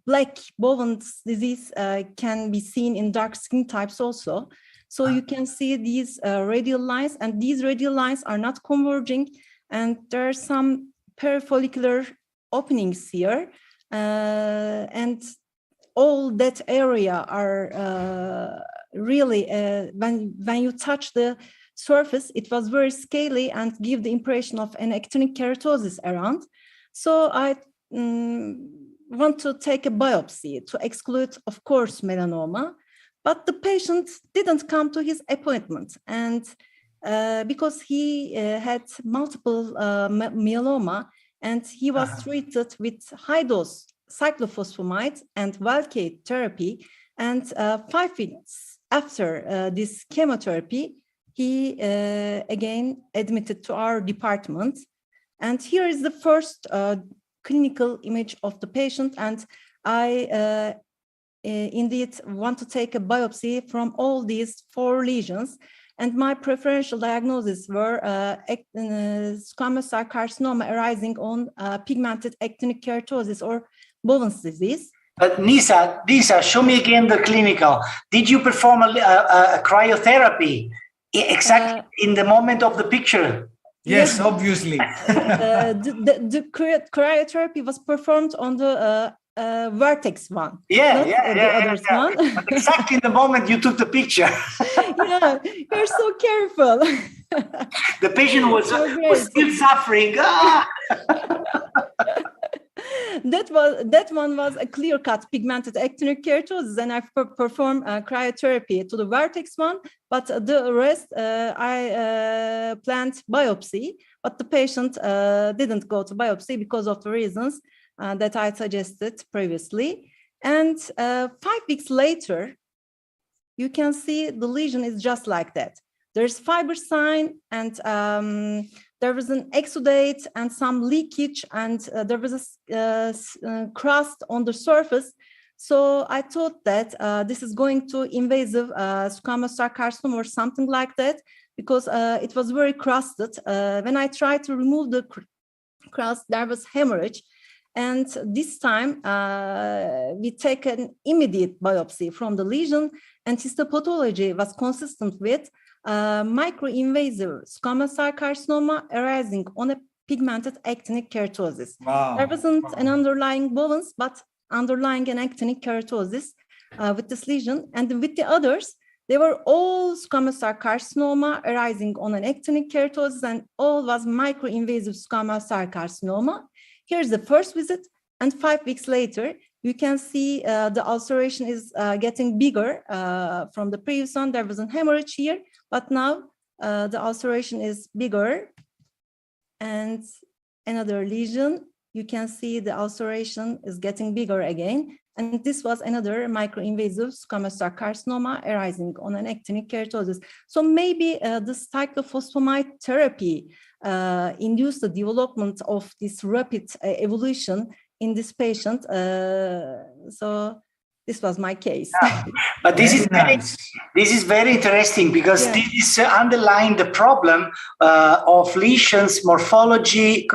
Speaker 3: black Bowen's disease can be seen in dark skin types also. So you can see these radial lines, and these radial lines are not converging, and there are some perifollicular openings here, and all that area are really, when you touch the surface, it was very scaly and give the impression of an actinic keratosis around. So I want to take a biopsy to exclude, of course, melanoma, but the patient didn't come to his appointment, and because he had multiple myeloma, and he was treated with high-dose cyclophosphamide and Velcade therapy, and 5 weeks after this chemotherapy, he again admitted to our department. And here is the first clinical image of the patient, and I indeed want to take a biopsy from all these 4 lesions. And my preferential diagnoses were squamous cell carcinoma arising on pigmented actinic keratosis or Bowen's disease.
Speaker 1: But Nisa, show me again the clinical. Did you perform a cryotherapy exactly in the moment of the picture?
Speaker 2: Yes, obviously.
Speaker 3: The cryotherapy was performed on the vertex one.
Speaker 1: The others one. Exactly in the moment you took the picture.
Speaker 3: Yeah, you're so careful.
Speaker 1: The patient was still suffering.
Speaker 3: That one was a clear-cut pigmented actinic keratosis, and I performed cryotherapy to the vertex one, but the rest I planned biopsy, but the patient didn't go to biopsy because of the reasons that I suggested previously. And 5 weeks later, you can see the lesion is just like that. There's fiber sign, and there was an exudate and some leakage, and there was a crust on the surface. So I thought that this is going to invasive squamous cell carcinoma or something like that, because it was very crusted. When I tried to remove the crust, there was hemorrhage. And this time, we take an immediate biopsy from the lesion, and histopathology was consistent with microinvasive squamous cell carcinoma arising on a pigmented actinic keratosis.
Speaker 2: Wow.
Speaker 3: There wasn't an underlying bones, but underlying an actinic keratosis with this lesion. And with the others, they were all squamous cell carcinoma arising on an actinic keratosis, and all was microinvasive squamous cell carcinoma. Here's the first visit, and 5 weeks later, you can see the ulceration is getting bigger from the previous one. There was a hemorrhage here, but now the ulceration is bigger. And another lesion, you can see the ulceration is getting bigger again. And this was another microinvasive squamous cell carcinoma arising on an actinic keratosis. So maybe the cyclophosphamide therapy induced the development of this rapid evolution in this patient. So this was my case.
Speaker 1: Yeah. But this is very interesting, because this is underlying the problem of lesions morphology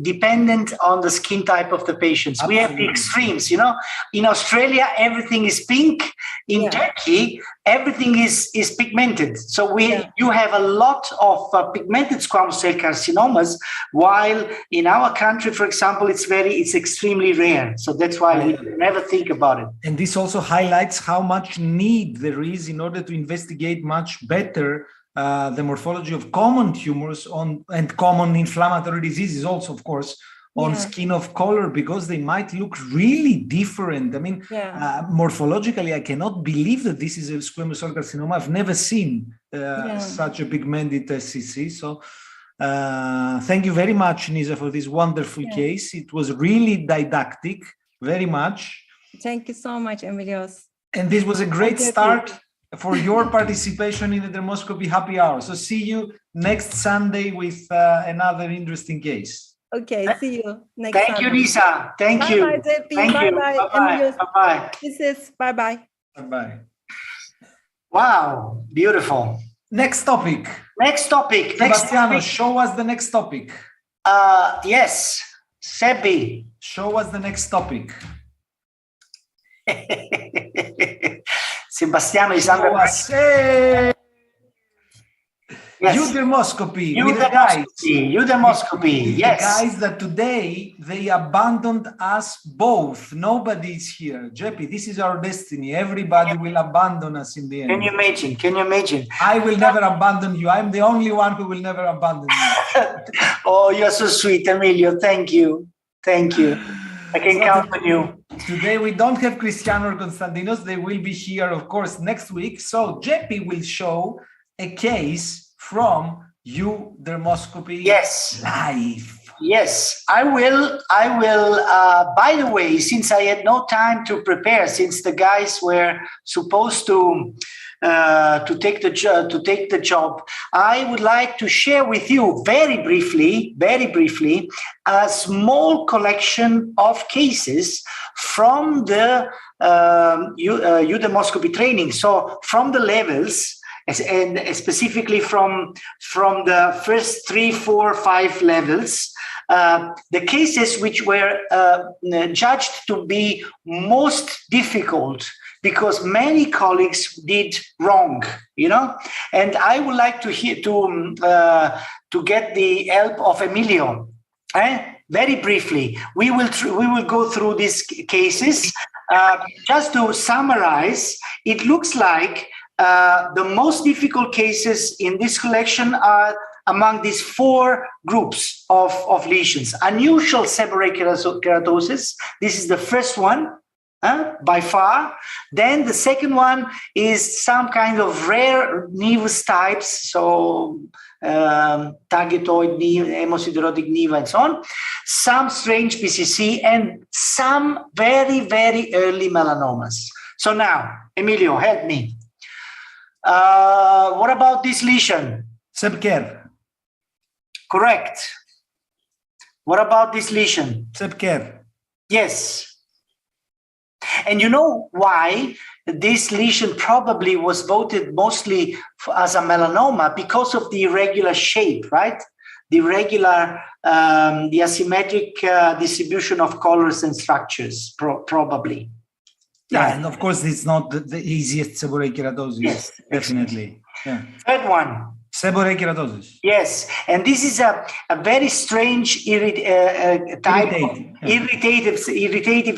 Speaker 1: dependent on the skin type of the patients.
Speaker 2: Absolutely.
Speaker 1: We have the extremes, you know. In Australia, everything is pink. In Turkey, everything is pigmented. So you have a lot of pigmented squamous cell carcinomas, while in our country, for example, it's extremely rare. So that's why we never think about it.
Speaker 2: And this also highlights how much need there is in order to investigate much better the morphology of common tumors and common inflammatory diseases also, of course, on skin of color, because they might look really different. I mean, morphologically, I cannot believe that this is a squamous cell carcinoma. I've never seen such a pigmented SCC. So thank you very much, Nisa, for this wonderful case. It was really didactic, very much.
Speaker 3: Thank you so much, Aimilios.
Speaker 2: And this was a great start for your participation in the Dermoscopy Happy Hour. So see you next Sunday with another interesting case.
Speaker 3: Okay, see you next time.
Speaker 1: Thank you, Nisa. Thank you.
Speaker 3: Bye-bye, Geppi.
Speaker 1: Thank you.
Speaker 3: Bye-bye.
Speaker 1: Bye-bye.
Speaker 3: This is bye-bye.
Speaker 2: Bye-bye.
Speaker 1: Wow, beautiful.
Speaker 2: Next topic.
Speaker 1: Sebastiano,
Speaker 2: show us the next topic.
Speaker 1: Yes, Sebi.
Speaker 2: Show us the next topic.
Speaker 1: Sebastiano is under
Speaker 2: pressure. Yes. Dermoscopy.
Speaker 1: Dermoscopy. Yes.
Speaker 2: The guys that today they abandoned us both. Nobody's here. Geppi, this is our destiny. Everybody will abandon us in the end.
Speaker 1: Can you imagine?
Speaker 2: I will never abandon you. I'm the only one who will never abandon you.
Speaker 1: Oh, you're so sweet, Emilio. Thank you. I can count on you.
Speaker 2: Today we don't have Cristiano or Konstantinos. They will be here, of course, next week. So Geppi will show a case from Dermoscopy live.
Speaker 1: Yes, I will. By the way, since I had no time to prepare, since the guys were supposed to take the job, I would like to share with you very briefly, a small collection of cases from the Dermoscopy training. So from the levels. And specifically from the first 3, 4, 5 levels, the cases which were judged to be most difficult because many colleagues did wrong, you know. And I would like to get the help of Emilio. Very briefly, we will go through these cases. Just to summarize, it looks like the most difficult cases in this collection are among these 4 groups of lesions. Unusual seborrheic keratosis. This is the first one, by far. Then the second one is some kind of rare nevus types, so targetoid nevus, hemosiderotic nevus, and so on. Some strange PCC, and some very, very early melanomas. So now, Emilio, help me. What about this lesion?
Speaker 2: Sebker.
Speaker 1: Correct. What about this lesion?
Speaker 2: Sepker.
Speaker 1: Yes. And you know why this lesion probably was voted mostly as a melanoma? Because of the irregular shape, right? The irregular, the asymmetric distribution of colors and structures, probably.
Speaker 2: Yeah, and of course, it's not the easiest seborrheic keratosis.
Speaker 1: Yes,
Speaker 2: definitely. Yeah.
Speaker 1: Third one.
Speaker 2: Seborrheic keratosis.
Speaker 1: Yes, and this is a very strange type of irritative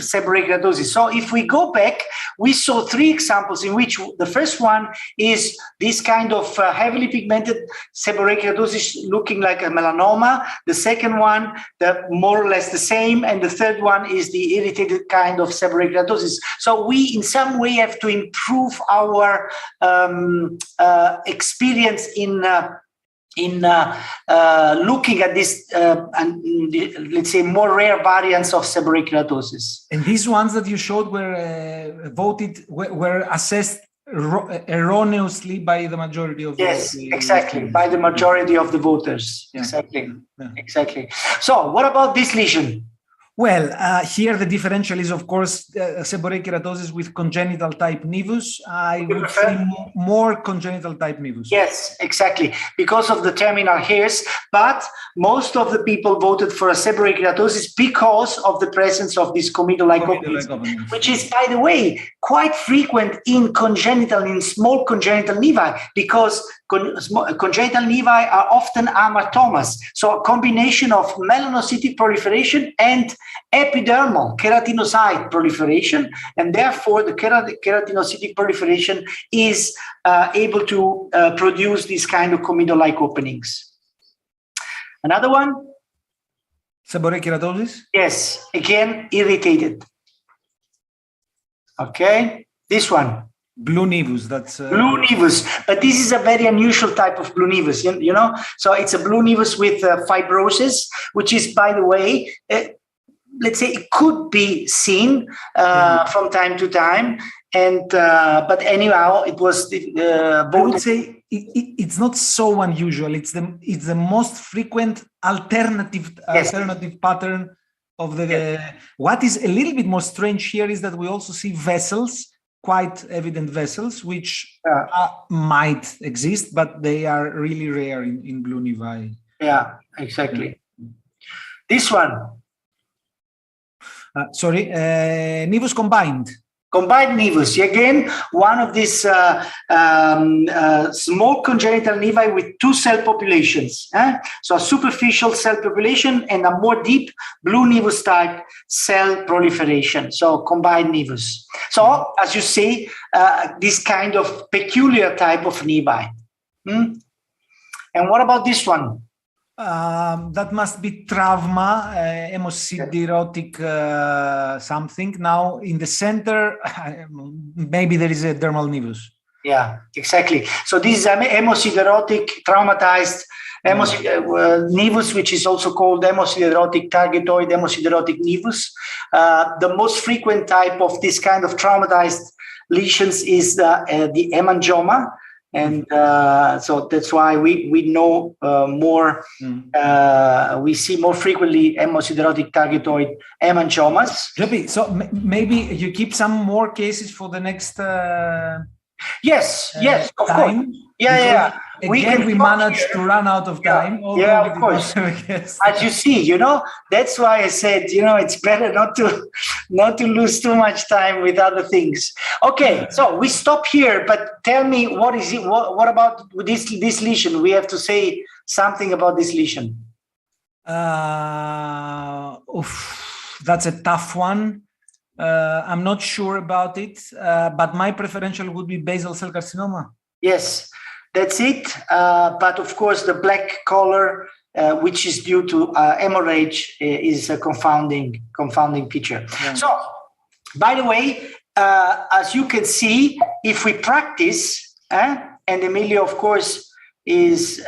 Speaker 1: seborrheic keratosis. So if we go back, we saw 3 examples in which the first one is this kind of heavily pigmented seborrheic keratosis looking like a melanoma. The second one, more or less the same. And the third one is the irritated kind of seborrheic keratosis. So we, in some way, have to improve our experience in looking at this, let's say, more rare variants of seborrheic keratosis.
Speaker 2: And these ones that you showed were assessed erroneously by the majority of
Speaker 1: exactly, by the majority of the voters. Yeah. Exactly. So what about this lesion?
Speaker 2: Well, here the differential is, of course, seborrheic keratosis with congenital type nevus. I would say more congenital type nevus.
Speaker 1: Yes, exactly, because of the terminal hairs. But most of the people voted for a seborrheic keratosis because of the presence of this comedolike openings, which is, by the way, quite frequent in small congenital nevi, because congenital nevi are often amatomas. So a combination of melanocytic proliferation and epidermal keratinocyte proliferation, and therefore the keratinocytic proliferation is able to produce this kind of comedolike openings. Another one?
Speaker 2: Seborrheic keratosis?
Speaker 1: Yes, again, irritated. Okay, this one.
Speaker 2: Blue nevus, that's
Speaker 1: blue nevus, but this is a very unusual type of blue nevus, you know. So it's a blue nevus with fibrosis, which is, by the way, let's say it could be seen from time to time, and but anyhow, it was.
Speaker 2: I would say it's not so unusual. It's the most frequent alternative pattern of the.
Speaker 1: Yes.
Speaker 2: What is a little bit more strange here is that we also see vessels. Quite evident vessels, which might exist, but they are really rare in blue nevi.
Speaker 1: Yeah, exactly. Yeah. This one.
Speaker 2: Nevus combined.
Speaker 1: Combined nevus, again, one of these small congenital nevi with 2 cell populations. So a superficial cell population and a more deep blue nevus type cell proliferation. So combined nevus. So as you see, this kind of peculiar type of nevi. And what about this one?
Speaker 2: That must be trauma, hemosiderotic something. Now, in the center, maybe there is a dermal nevus.
Speaker 1: Yeah, exactly. So this is hemosiderotic, traumatized nevus, which is also called hemosiderotic targetoid hemosiderotic nevus. The most frequent type of this kind of traumatized lesions is the hemangioma. And so that's why we know more, we see more frequently hemosiderotic targetoid hemangiomas.
Speaker 2: Geppi, so maybe you keep some more cases for the next
Speaker 1: Yes, of
Speaker 2: time.
Speaker 1: Course. Yeah.
Speaker 2: Again, we managed to run out of time.
Speaker 1: Yeah, of course. As you see, you know, that's why I said, you know, it's better not to lose too much time with other things. Okay, so we stop here, but tell me, what is it? What about this lesion? We have to say something about this lesion.
Speaker 2: That's a tough one. I'm not sure about it, but my preferential would be basal cell carcinoma.
Speaker 1: Yes, that's it. But of course, the black color, which is due to hemorrhage, is a confounding feature. Yeah. So, by the way, as you can see, if we practice, and Aimilios, of course, is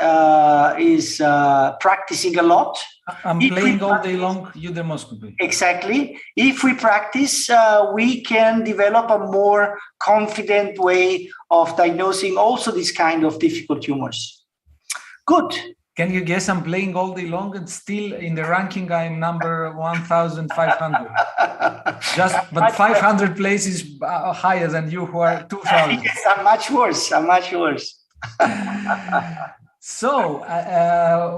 Speaker 1: practicing a lot.
Speaker 2: I'm playing all day long Dermoscopy.
Speaker 1: Exactly. If we practice, we can develop a more confident way of diagnosing also this kind of difficult tumors. Good.
Speaker 2: Can you guess I'm playing all day long and still in the ranking I'm number 1,500. But 500 places higher than you who are 2,000.
Speaker 1: Yes, I'm much worse.
Speaker 2: So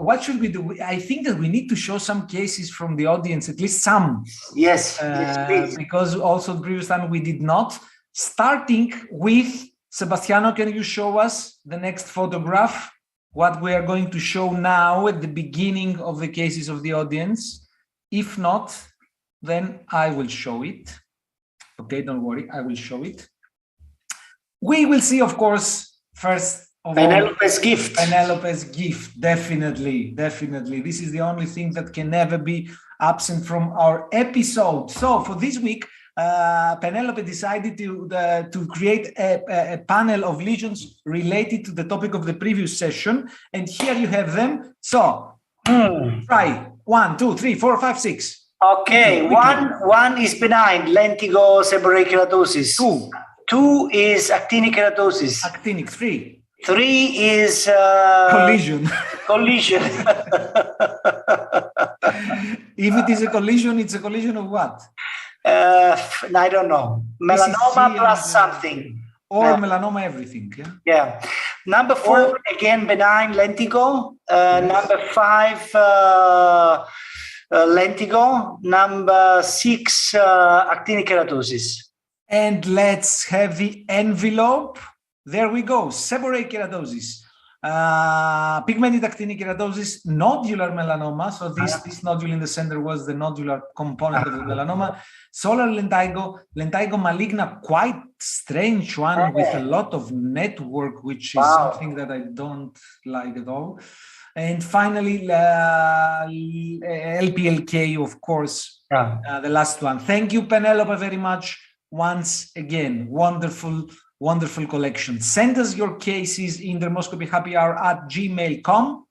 Speaker 2: what should we do? I think that we need to show some cases from the audience, at least some.
Speaker 1: Yes, please.
Speaker 2: Because also the previous time we did not. Starting with Sebastiano, can you show us the next photograph? What we are going to show now at the beginning of the cases of the audience. If not, then I will show it. Okay, don't worry, I will show it. We will see, of course, first of
Speaker 1: Penelope's gift.
Speaker 2: Penelope's gift, definitely. This is the only thing that can never be absent from our episode. So for this week, Penelope decided to create a panel of lesions related to the topic of the previous session, and here you have them. So try 1, 2, 3, 4, 5, 6.
Speaker 1: Okay, one is benign lentigo seborrheic keratosis. 2 is actinic keratosis.
Speaker 2: Actinic. 3
Speaker 1: is
Speaker 2: collision. If it is a collision, it's a collision of what?
Speaker 1: I don't know. Melanoma plus something.
Speaker 2: Or melanoma everything.
Speaker 1: Yeah. Number 4, again, benign lentigo. Number 5, lentigo. Number 6, actinic keratosis.
Speaker 2: And let's have the envelope. There we go. Seborrheic keratosis. Pigmented actinic keratosis, nodular melanoma. So this nodule in the center was the nodular component of the melanoma. Solar lentigo maligna, quite strange one with a lot of network, which is something that I don't like at all. And finally, LPLK, of course, the last one. Thank you, Penelope, very much. Once again, wonderful collection. Send us your cases in dermoscopyhappyhour@gmail.com,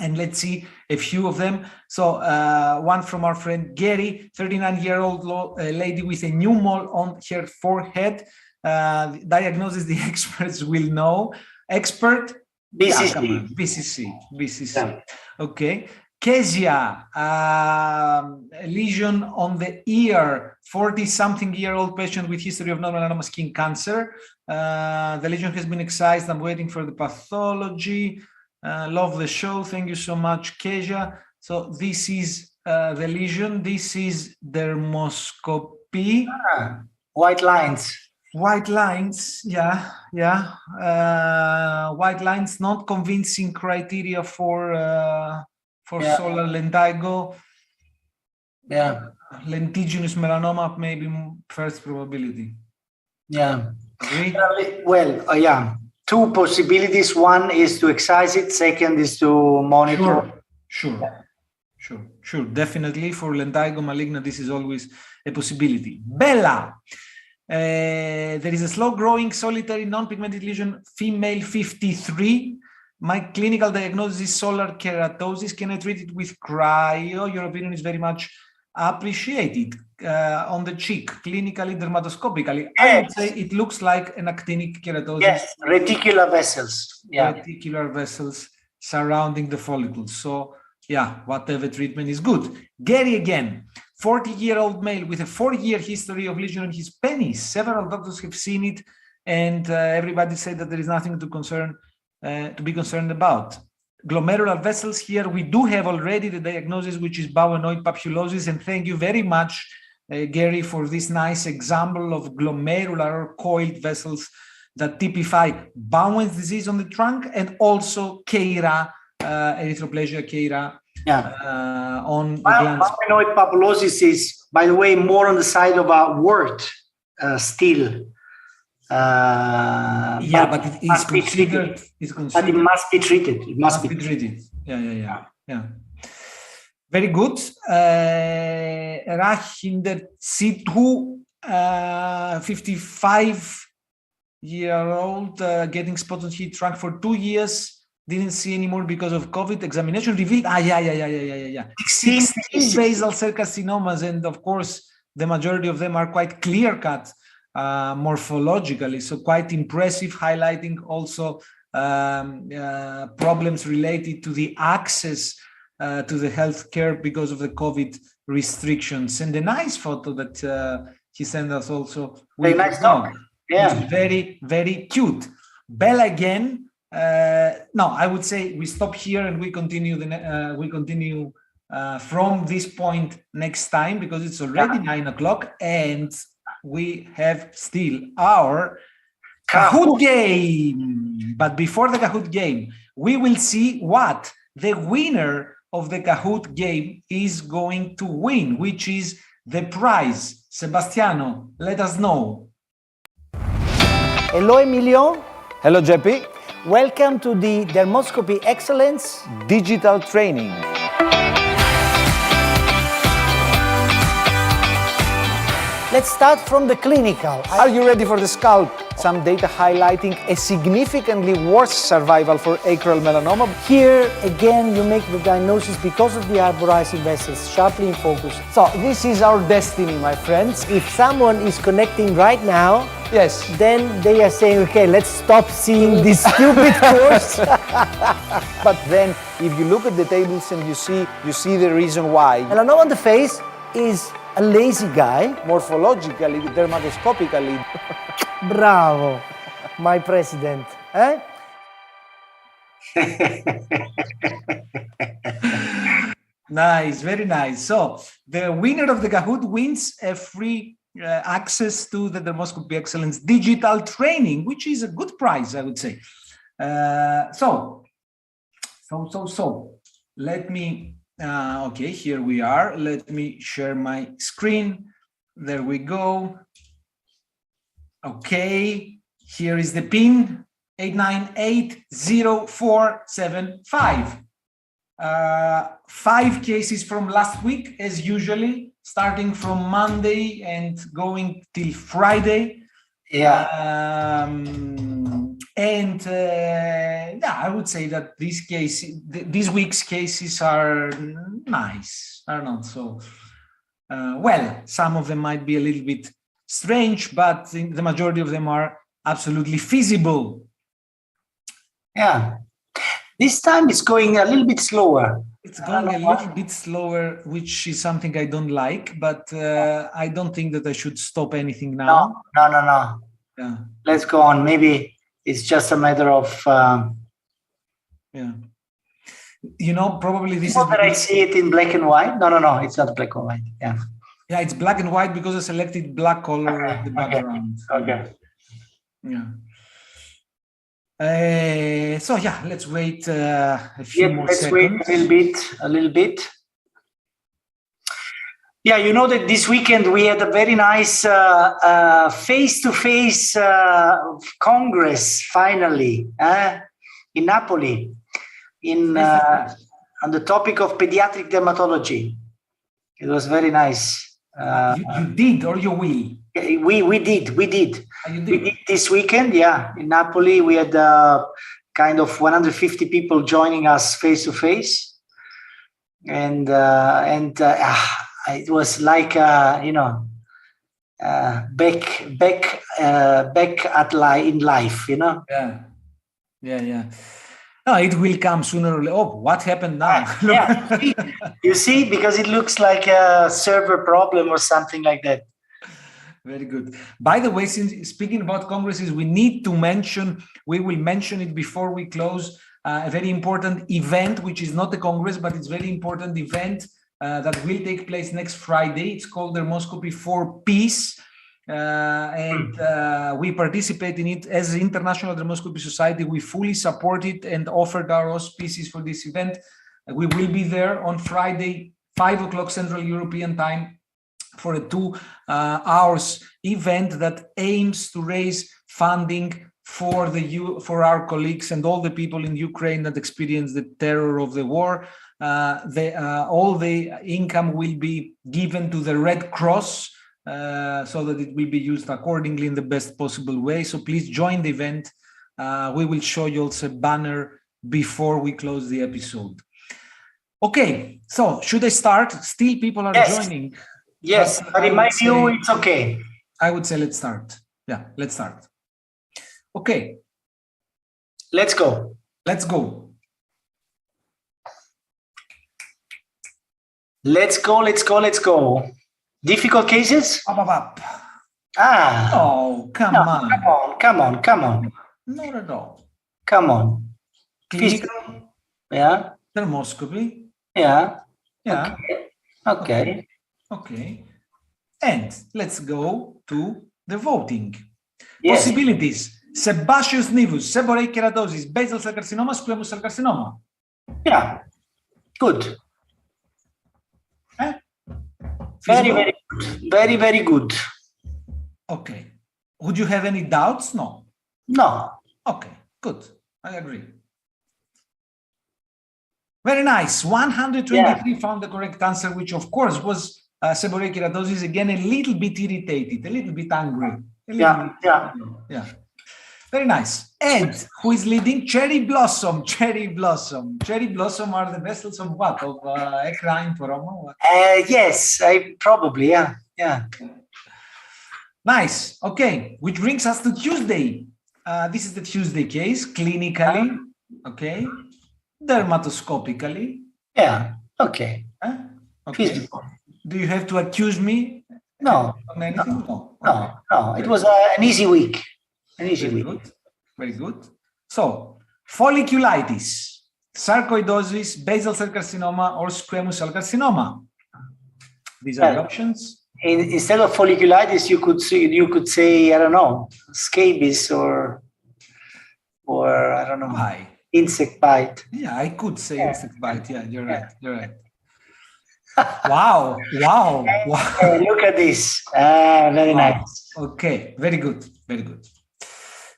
Speaker 2: and let's see a few of them. So one from our friend Gary, 39-year-old lady with a new mole on her forehead. Diagnosis the experts will know. Expert? BCC. Yeah. Okay. Kezia, lesion on the ear, 40-something-year-old patient with history of non-melanoma skin cancer. The lesion has been excised. I'm waiting for the pathology. Love the show. Thank you so much, Kezia. So this is the lesion. This is dermoscopy.
Speaker 1: White lines.
Speaker 2: White lines, yeah. White lines, not convincing criteria for solar lentigo.
Speaker 1: Yeah.
Speaker 2: Lentiginous melanoma, maybe first probability.
Speaker 1: Yeah.
Speaker 2: Agree?
Speaker 1: Well, 2 possibilities. One is to excise it. Second is to monitor.
Speaker 2: Sure. Definitely for lentigo maligna, this is always a possibility. Bella. There is a slow-growing solitary non-pigmented lesion, female, 53. My clinical diagnosis is solar keratosis. Can I treat it with cryo? Your opinion is very much appreciated. On the cheek, clinically, dermatoscopically, I would say it looks like an actinic keratosis.
Speaker 1: Yes, reticular vessels. Yeah.
Speaker 2: Reticular vessels surrounding the follicles. So, whatever treatment is good. Gary again, 40-year-old male with a 4-year history of lesion on his penis. Several doctors have seen it, and everybody said that there is nothing to be concerned about. Glomerular vessels, here we do have already the diagnosis, which is Bowenoid papulosis, and thank you very much, Gary, for this nice example of glomerular or coiled vessels that typify Bowen's disease on the trunk, and also Keira, erythroplasia Keira on the glands.
Speaker 1: Bowenoid papulosis is, by the way, more on the side of a wart still.
Speaker 2: But it is considered.
Speaker 1: But it must be treated. It must be
Speaker 2: treated. Yeah. Very good. Rahinder Sidhu, 55-year-old, getting spots on heat trunk for 2 years. Didn't see anymore because of COVID. Examination revealed. 16 basal cell carcinomas, and of course, the majority of them are quite clear-cut morphologically, so quite impressive, highlighting also problems related to the access to the healthcare because of the COVID restrictions. And the nice photo that he sent us also with
Speaker 1: Very nice dog. Yeah,
Speaker 2: which is very, very cute. Bella again. No, I would say we stop here and we continue from this point next time, because it's already 9 o'clock and we have still our Kahoot game. But before the Kahoot game, we will see what the winner of the Kahoot game is going to win, which is the prize. Sebastiano, let us know.
Speaker 4: Hello, Emilio.
Speaker 5: Hello, Geppi.
Speaker 4: Welcome to the Dermoscopy Excellence
Speaker 5: Digital Training.
Speaker 4: Let's start from the clinical.
Speaker 5: Are you ready for the scalp? Some data highlighting a significantly worse survival for acral melanoma.
Speaker 4: Here, again, you make the diagnosis because of the arborizing vessels sharply in focus.
Speaker 5: So this is our destiny, my friends.
Speaker 4: If someone is connecting right now,
Speaker 5: Yes.
Speaker 4: then they are saying, okay, let's stop seeing this stupid course.
Speaker 5: But then, if you look at the tables and you see the reason why.
Speaker 4: Melanoma on the face is a lazy guy.
Speaker 5: Morphologically, dermatoscopically.
Speaker 4: Bravo, my president. Eh?
Speaker 2: Nice, very nice. So the winner of the Kahoot wins a free access to the Dermoscopy Excellence digital training, which is a good prize, I would say. So let me, okay, here we are. Let me share my screen. There we go. Okay, here is the pin, 8980475. 5 cases from last week, as usually, starting from Monday and going till Friday.
Speaker 1: yeah.
Speaker 2: Yeah, I would say that this week's cases are nice, are not so well. Some of them might be a little bit strange, but the majority of them are absolutely feasible.
Speaker 1: Yeah. This time it's going a little bit slower.
Speaker 2: It's going a little bit slower, which is something I don't like, but I don't think that I should stop anything now.
Speaker 1: No.
Speaker 2: Yeah.
Speaker 1: Let's go on. Maybe it's just a matter of...
Speaker 2: Yeah. You know, probably this
Speaker 1: is...
Speaker 2: is...
Speaker 1: that I see it in black and white? No, it's not black and white. Yeah.
Speaker 2: Yeah, it's black and white because I selected black color of the background.
Speaker 1: Okay.
Speaker 2: Yeah. So yeah, let's wait a few more seconds.
Speaker 1: Let's wait a little bit. Yeah, you know that this weekend we had a very nice face-to-face congress finally in Napoli, on the topic of pediatric dermatology. It was very nice.
Speaker 2: You did, or you will?
Speaker 1: We did.
Speaker 2: You did?
Speaker 1: We did this weekend, yeah. In Napoli, we had kind of 150 people joining us face to face, and it was like back in life, you know.
Speaker 2: Yeah. No, it will come sooner or later. Oh, what happened now?
Speaker 1: Yeah, you see, because it looks like a server problem or something like that.
Speaker 2: Very good. By the way, since speaking about congresses, we will mention it before we close, a very important event, which is not a congress, but it's a very important event that will take place next Friday. It's called Dermoscopy for Peace. We participate in it as the International Dermoscopy Society. We fully support it and offered our auspices for this event. We will be there on Friday, 5 o'clock Central European time, for a 2 hours event that aims to raise funding for our colleagues and all the people in Ukraine that experience the terror of the war. All the income will be given to the Red Cross, so that it will be used accordingly in the best possible way. So please join the event. We will show you also a banner before we close the episode. Okay, so should I start? Still people are joining.
Speaker 1: Yes, but in my view, it's okay.
Speaker 2: I would say let's start. Yeah, let's start. Okay.
Speaker 1: Let's go.
Speaker 2: Let's go.
Speaker 1: Let's go, let's go, let's go. Difficult cases?
Speaker 2: Up.
Speaker 1: Ah.
Speaker 2: Oh, come
Speaker 1: No,
Speaker 2: on.
Speaker 1: Come on.
Speaker 2: Not at all.
Speaker 1: Come on.
Speaker 2: Clinical.
Speaker 1: Yeah.
Speaker 2: Dermoscopy.
Speaker 1: Yeah.
Speaker 2: Yeah.
Speaker 1: Okay.
Speaker 2: Okay. And let's go to the voting.
Speaker 1: Yes.
Speaker 2: Possibilities. Sebaceous nevus, seborrheic keratosis, basal cell carcinoma, squamous cell carcinoma.
Speaker 1: Yeah. Good.
Speaker 2: Feasible?
Speaker 1: Very good. Very good.
Speaker 2: Okay. Would you have any doubts? No.
Speaker 1: No.
Speaker 2: Okay, good. I agree. Very nice. 123 found the correct answer, which of course was seborrheic keratosis, again a little bit irritated, a little bit angry. Yeah. Very nice. And who is leading? Cherry Blossom. Cherry Blossom. Cherry Blossom are the vessels of what? Of eccrine poroma?
Speaker 1: Yes, I probably, yeah.
Speaker 2: Nice. Okay, which brings us to Tuesday. This is the Tuesday case, clinically, okay, dermatoscopically.
Speaker 1: Yeah, okay.
Speaker 2: Okay.
Speaker 1: Feasible.
Speaker 2: Do you have to accuse me?
Speaker 1: No.
Speaker 2: On anything? No.
Speaker 1: No. It was an easy week.
Speaker 2: Very good. So, folliculitis, sarcoidosis, basal cell carcinoma, or squamous cell carcinoma. These are the options.
Speaker 1: Instead of folliculitis, you could say I don't know, scabies or I don't know.
Speaker 2: Why?
Speaker 1: Insect bite.
Speaker 2: Yeah, I could say insect bite. Yeah, you're right. Wow.
Speaker 1: Look at this. Very nice.
Speaker 2: Okay, very good.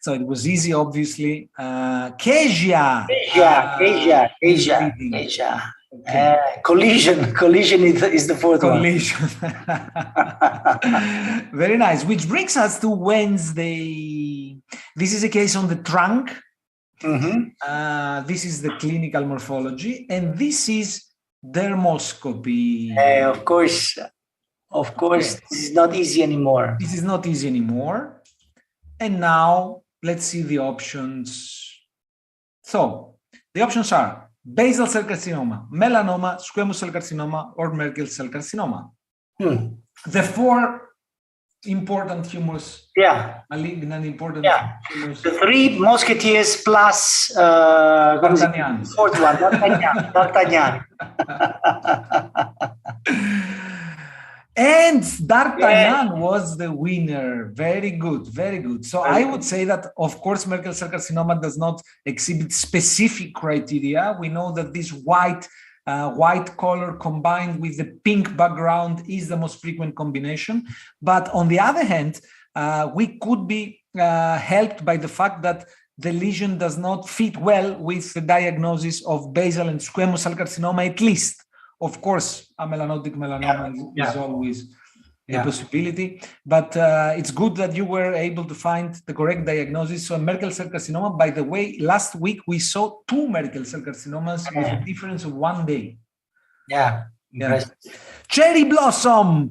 Speaker 2: So it was easy, obviously. Asia. Okay.
Speaker 1: Collision is the fourth
Speaker 2: collision. Very nice. Which brings us to Wednesday. This is a case on the trunk.
Speaker 1: Mm-hmm.
Speaker 2: This is the clinical morphology, and this is dermoscopy.
Speaker 1: Of course, this is not easy anymore.
Speaker 2: This is not easy anymore. And now let's see the options. So the options are basal cell carcinoma, melanoma, squamous cell carcinoma, or Merkel cell carcinoma. The four important tumors.
Speaker 1: Yeah.
Speaker 2: Malignant important tumors.
Speaker 1: The three musketeers plus
Speaker 2: D'Artagnan.
Speaker 1: Fourth one, D'Artagnan.
Speaker 2: And D'Artagnan was the winner. Very good. So I would say that, of course, Merkel cell carcinoma does not exhibit specific criteria. We know that this white color combined with the pink background is the most frequent combination. But on the other hand, we could be helped by the fact that the lesion does not fit well with the diagnosis of basal and squamous cell carcinoma, at least. Of course, a melanotic melanoma is always a possibility, but it's good that you were able to find the correct diagnosis. So Merkel cell carcinoma, by the way, last week we saw 2 Merkel cell carcinomas with a difference of 1 day.
Speaker 1: Yeah.
Speaker 2: Cherry blossom.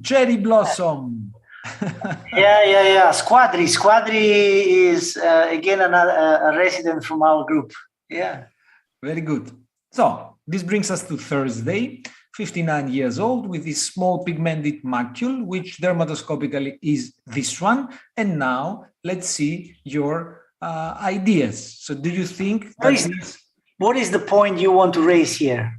Speaker 1: Squadri is again a resident from our group. Yeah.
Speaker 2: Very good. So this brings us to Thursday. 59 years old with this small pigmented macule, which dermatoscopically is this one. And now let's see your ideas. So do you think that
Speaker 1: what is the point you want to raise here?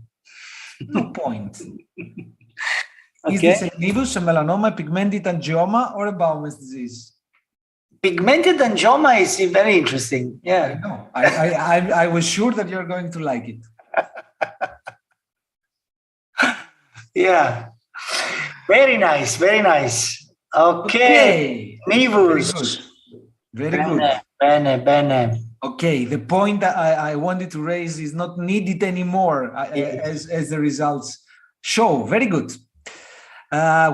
Speaker 2: No point.
Speaker 1: Okay.
Speaker 2: Is this a nevus, a melanoma, pigmented angioma, or a Bowman's disease?
Speaker 1: Pigmented angioma is very interesting. Yeah.
Speaker 2: I know. I was sure that you're going to like it.
Speaker 1: Yeah, very nice. Okay. Nevus.
Speaker 2: Very good.
Speaker 1: Bene.
Speaker 2: Okay, the point that I wanted to raise is not needed anymore, as the results show. Very good.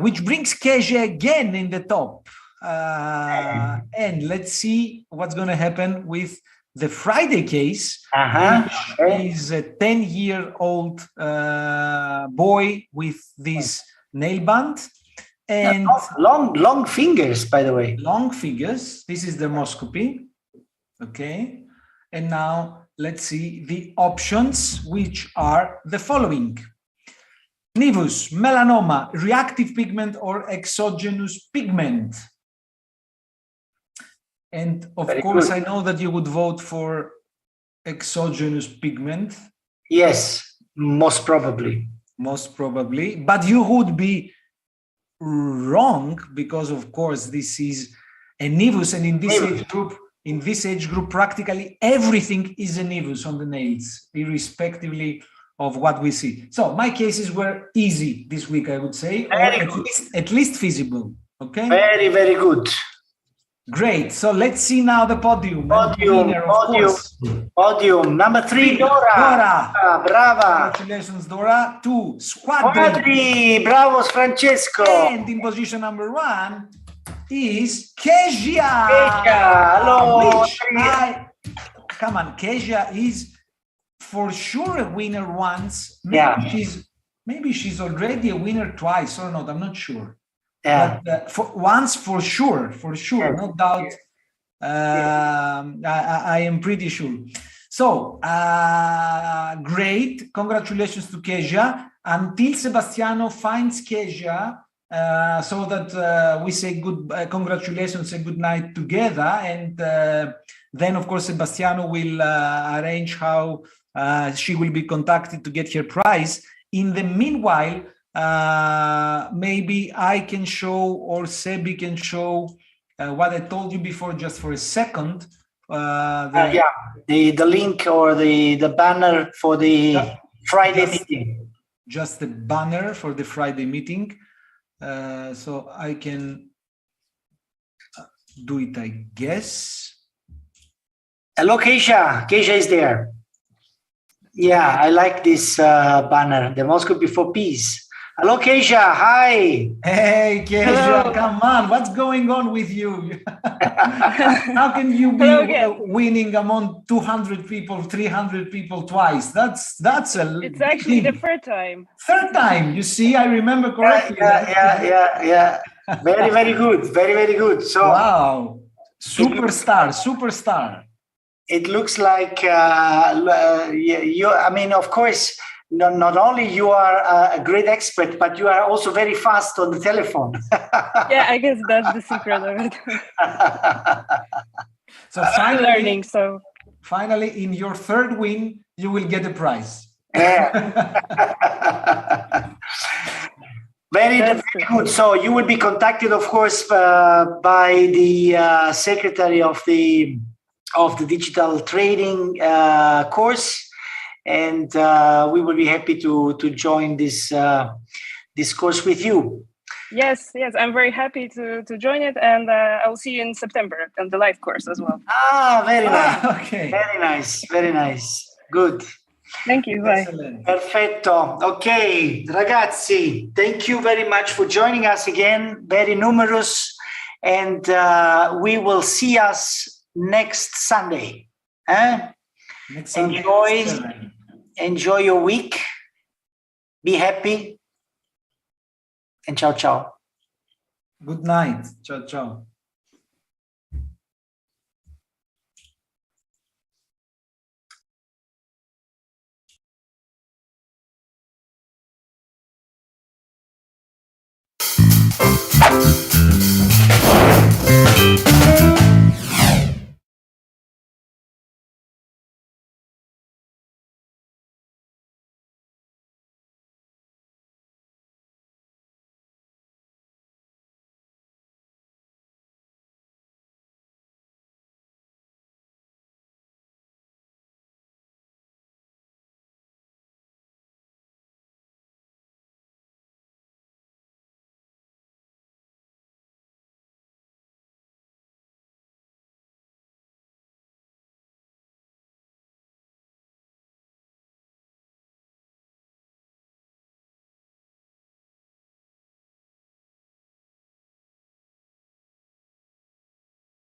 Speaker 2: Which brings Keje again in the top. And let's see what's going to happen with the Friday case, which is a 10-year-old boy with this nail band and
Speaker 1: long fingers, by the way.
Speaker 2: Long fingers. This is dermoscopy. Okay. And now let's see the options, which are the following. Nevus, melanoma, reactive pigment or exogenous pigment? And of course, I know that you would vote for exogenous pigment.
Speaker 1: Yes, most probably.
Speaker 2: Most probably, but you would be wrong because, of course, this is a nevus, and in this age group, practically everything is a nevus on the nails, irrespectively of what we see. So my cases were easy this week, I would say, or at least feasible. Okay.
Speaker 1: Very, very good.
Speaker 2: Great. So let's see now the podium.
Speaker 1: Podium. Number 3, Dora. Brava.
Speaker 2: Congratulations, Dora. 2,
Speaker 1: Squadri. Bravos, Francesco.
Speaker 2: And in position number 1 is Kezia.
Speaker 1: Hello.
Speaker 2: Come on, Kezia is for sure a winner once. Maybe she's already a winner twice or not. I'm not sure.
Speaker 1: Yeah.
Speaker 2: But once for sure, no doubt. I am pretty sure. So great, congratulations to Kezia. Until Sebastiano finds Kezia, so that we say good congratulations and good night together, and then of course Sebastiano will arrange how she will be contacted to get her prize. In the meanwhile, maybe I can show, or Sebi can show what I told you before, just for a second.
Speaker 1: The link or the banner for the Friday meeting.
Speaker 2: Just the banner for the Friday meeting. So I can do it, I guess.
Speaker 1: Hello, Kezia. Kezia is there. Yeah, I like this banner, Dermoscopy for Peace. Hello, Kezia. Hi.
Speaker 2: Hey, Kezia, come on. What's going on with you? How can you be winning among 200 people, 300 people twice? That's
Speaker 6: It's actually the third time.
Speaker 2: Third time. You see, I remember correctly.
Speaker 1: Yeah. Very, very good. Very, very good. So
Speaker 2: wow. Superstar.
Speaker 1: It looks like you. I mean, of course. Not only you are a great expert, but you are also very fast on the telephone.
Speaker 6: Yeah, I guess that's the secret of it.
Speaker 2: So finally, in your third win, you will get a prize.
Speaker 1: Yeah. Very good. So you will be contacted, of course, by the secretary of the digital trading course. And we will be happy to join this course with you.
Speaker 6: Yes, I'm very happy to join it, and I'll see you in September on the live course as well.
Speaker 1: Very nice.
Speaker 2: Okay.
Speaker 1: Very nice. Good.
Speaker 6: Thank you. Bye.
Speaker 2: Excellent.
Speaker 1: Perfetto. Ok, ragazzi, thank you very much for joining us again. Very numerous, and we will see us next Sunday.
Speaker 2: Next Sunday.
Speaker 1: Enjoy your week. Be happy. And ciao, ciao.
Speaker 2: Good night. Ciao, ciao.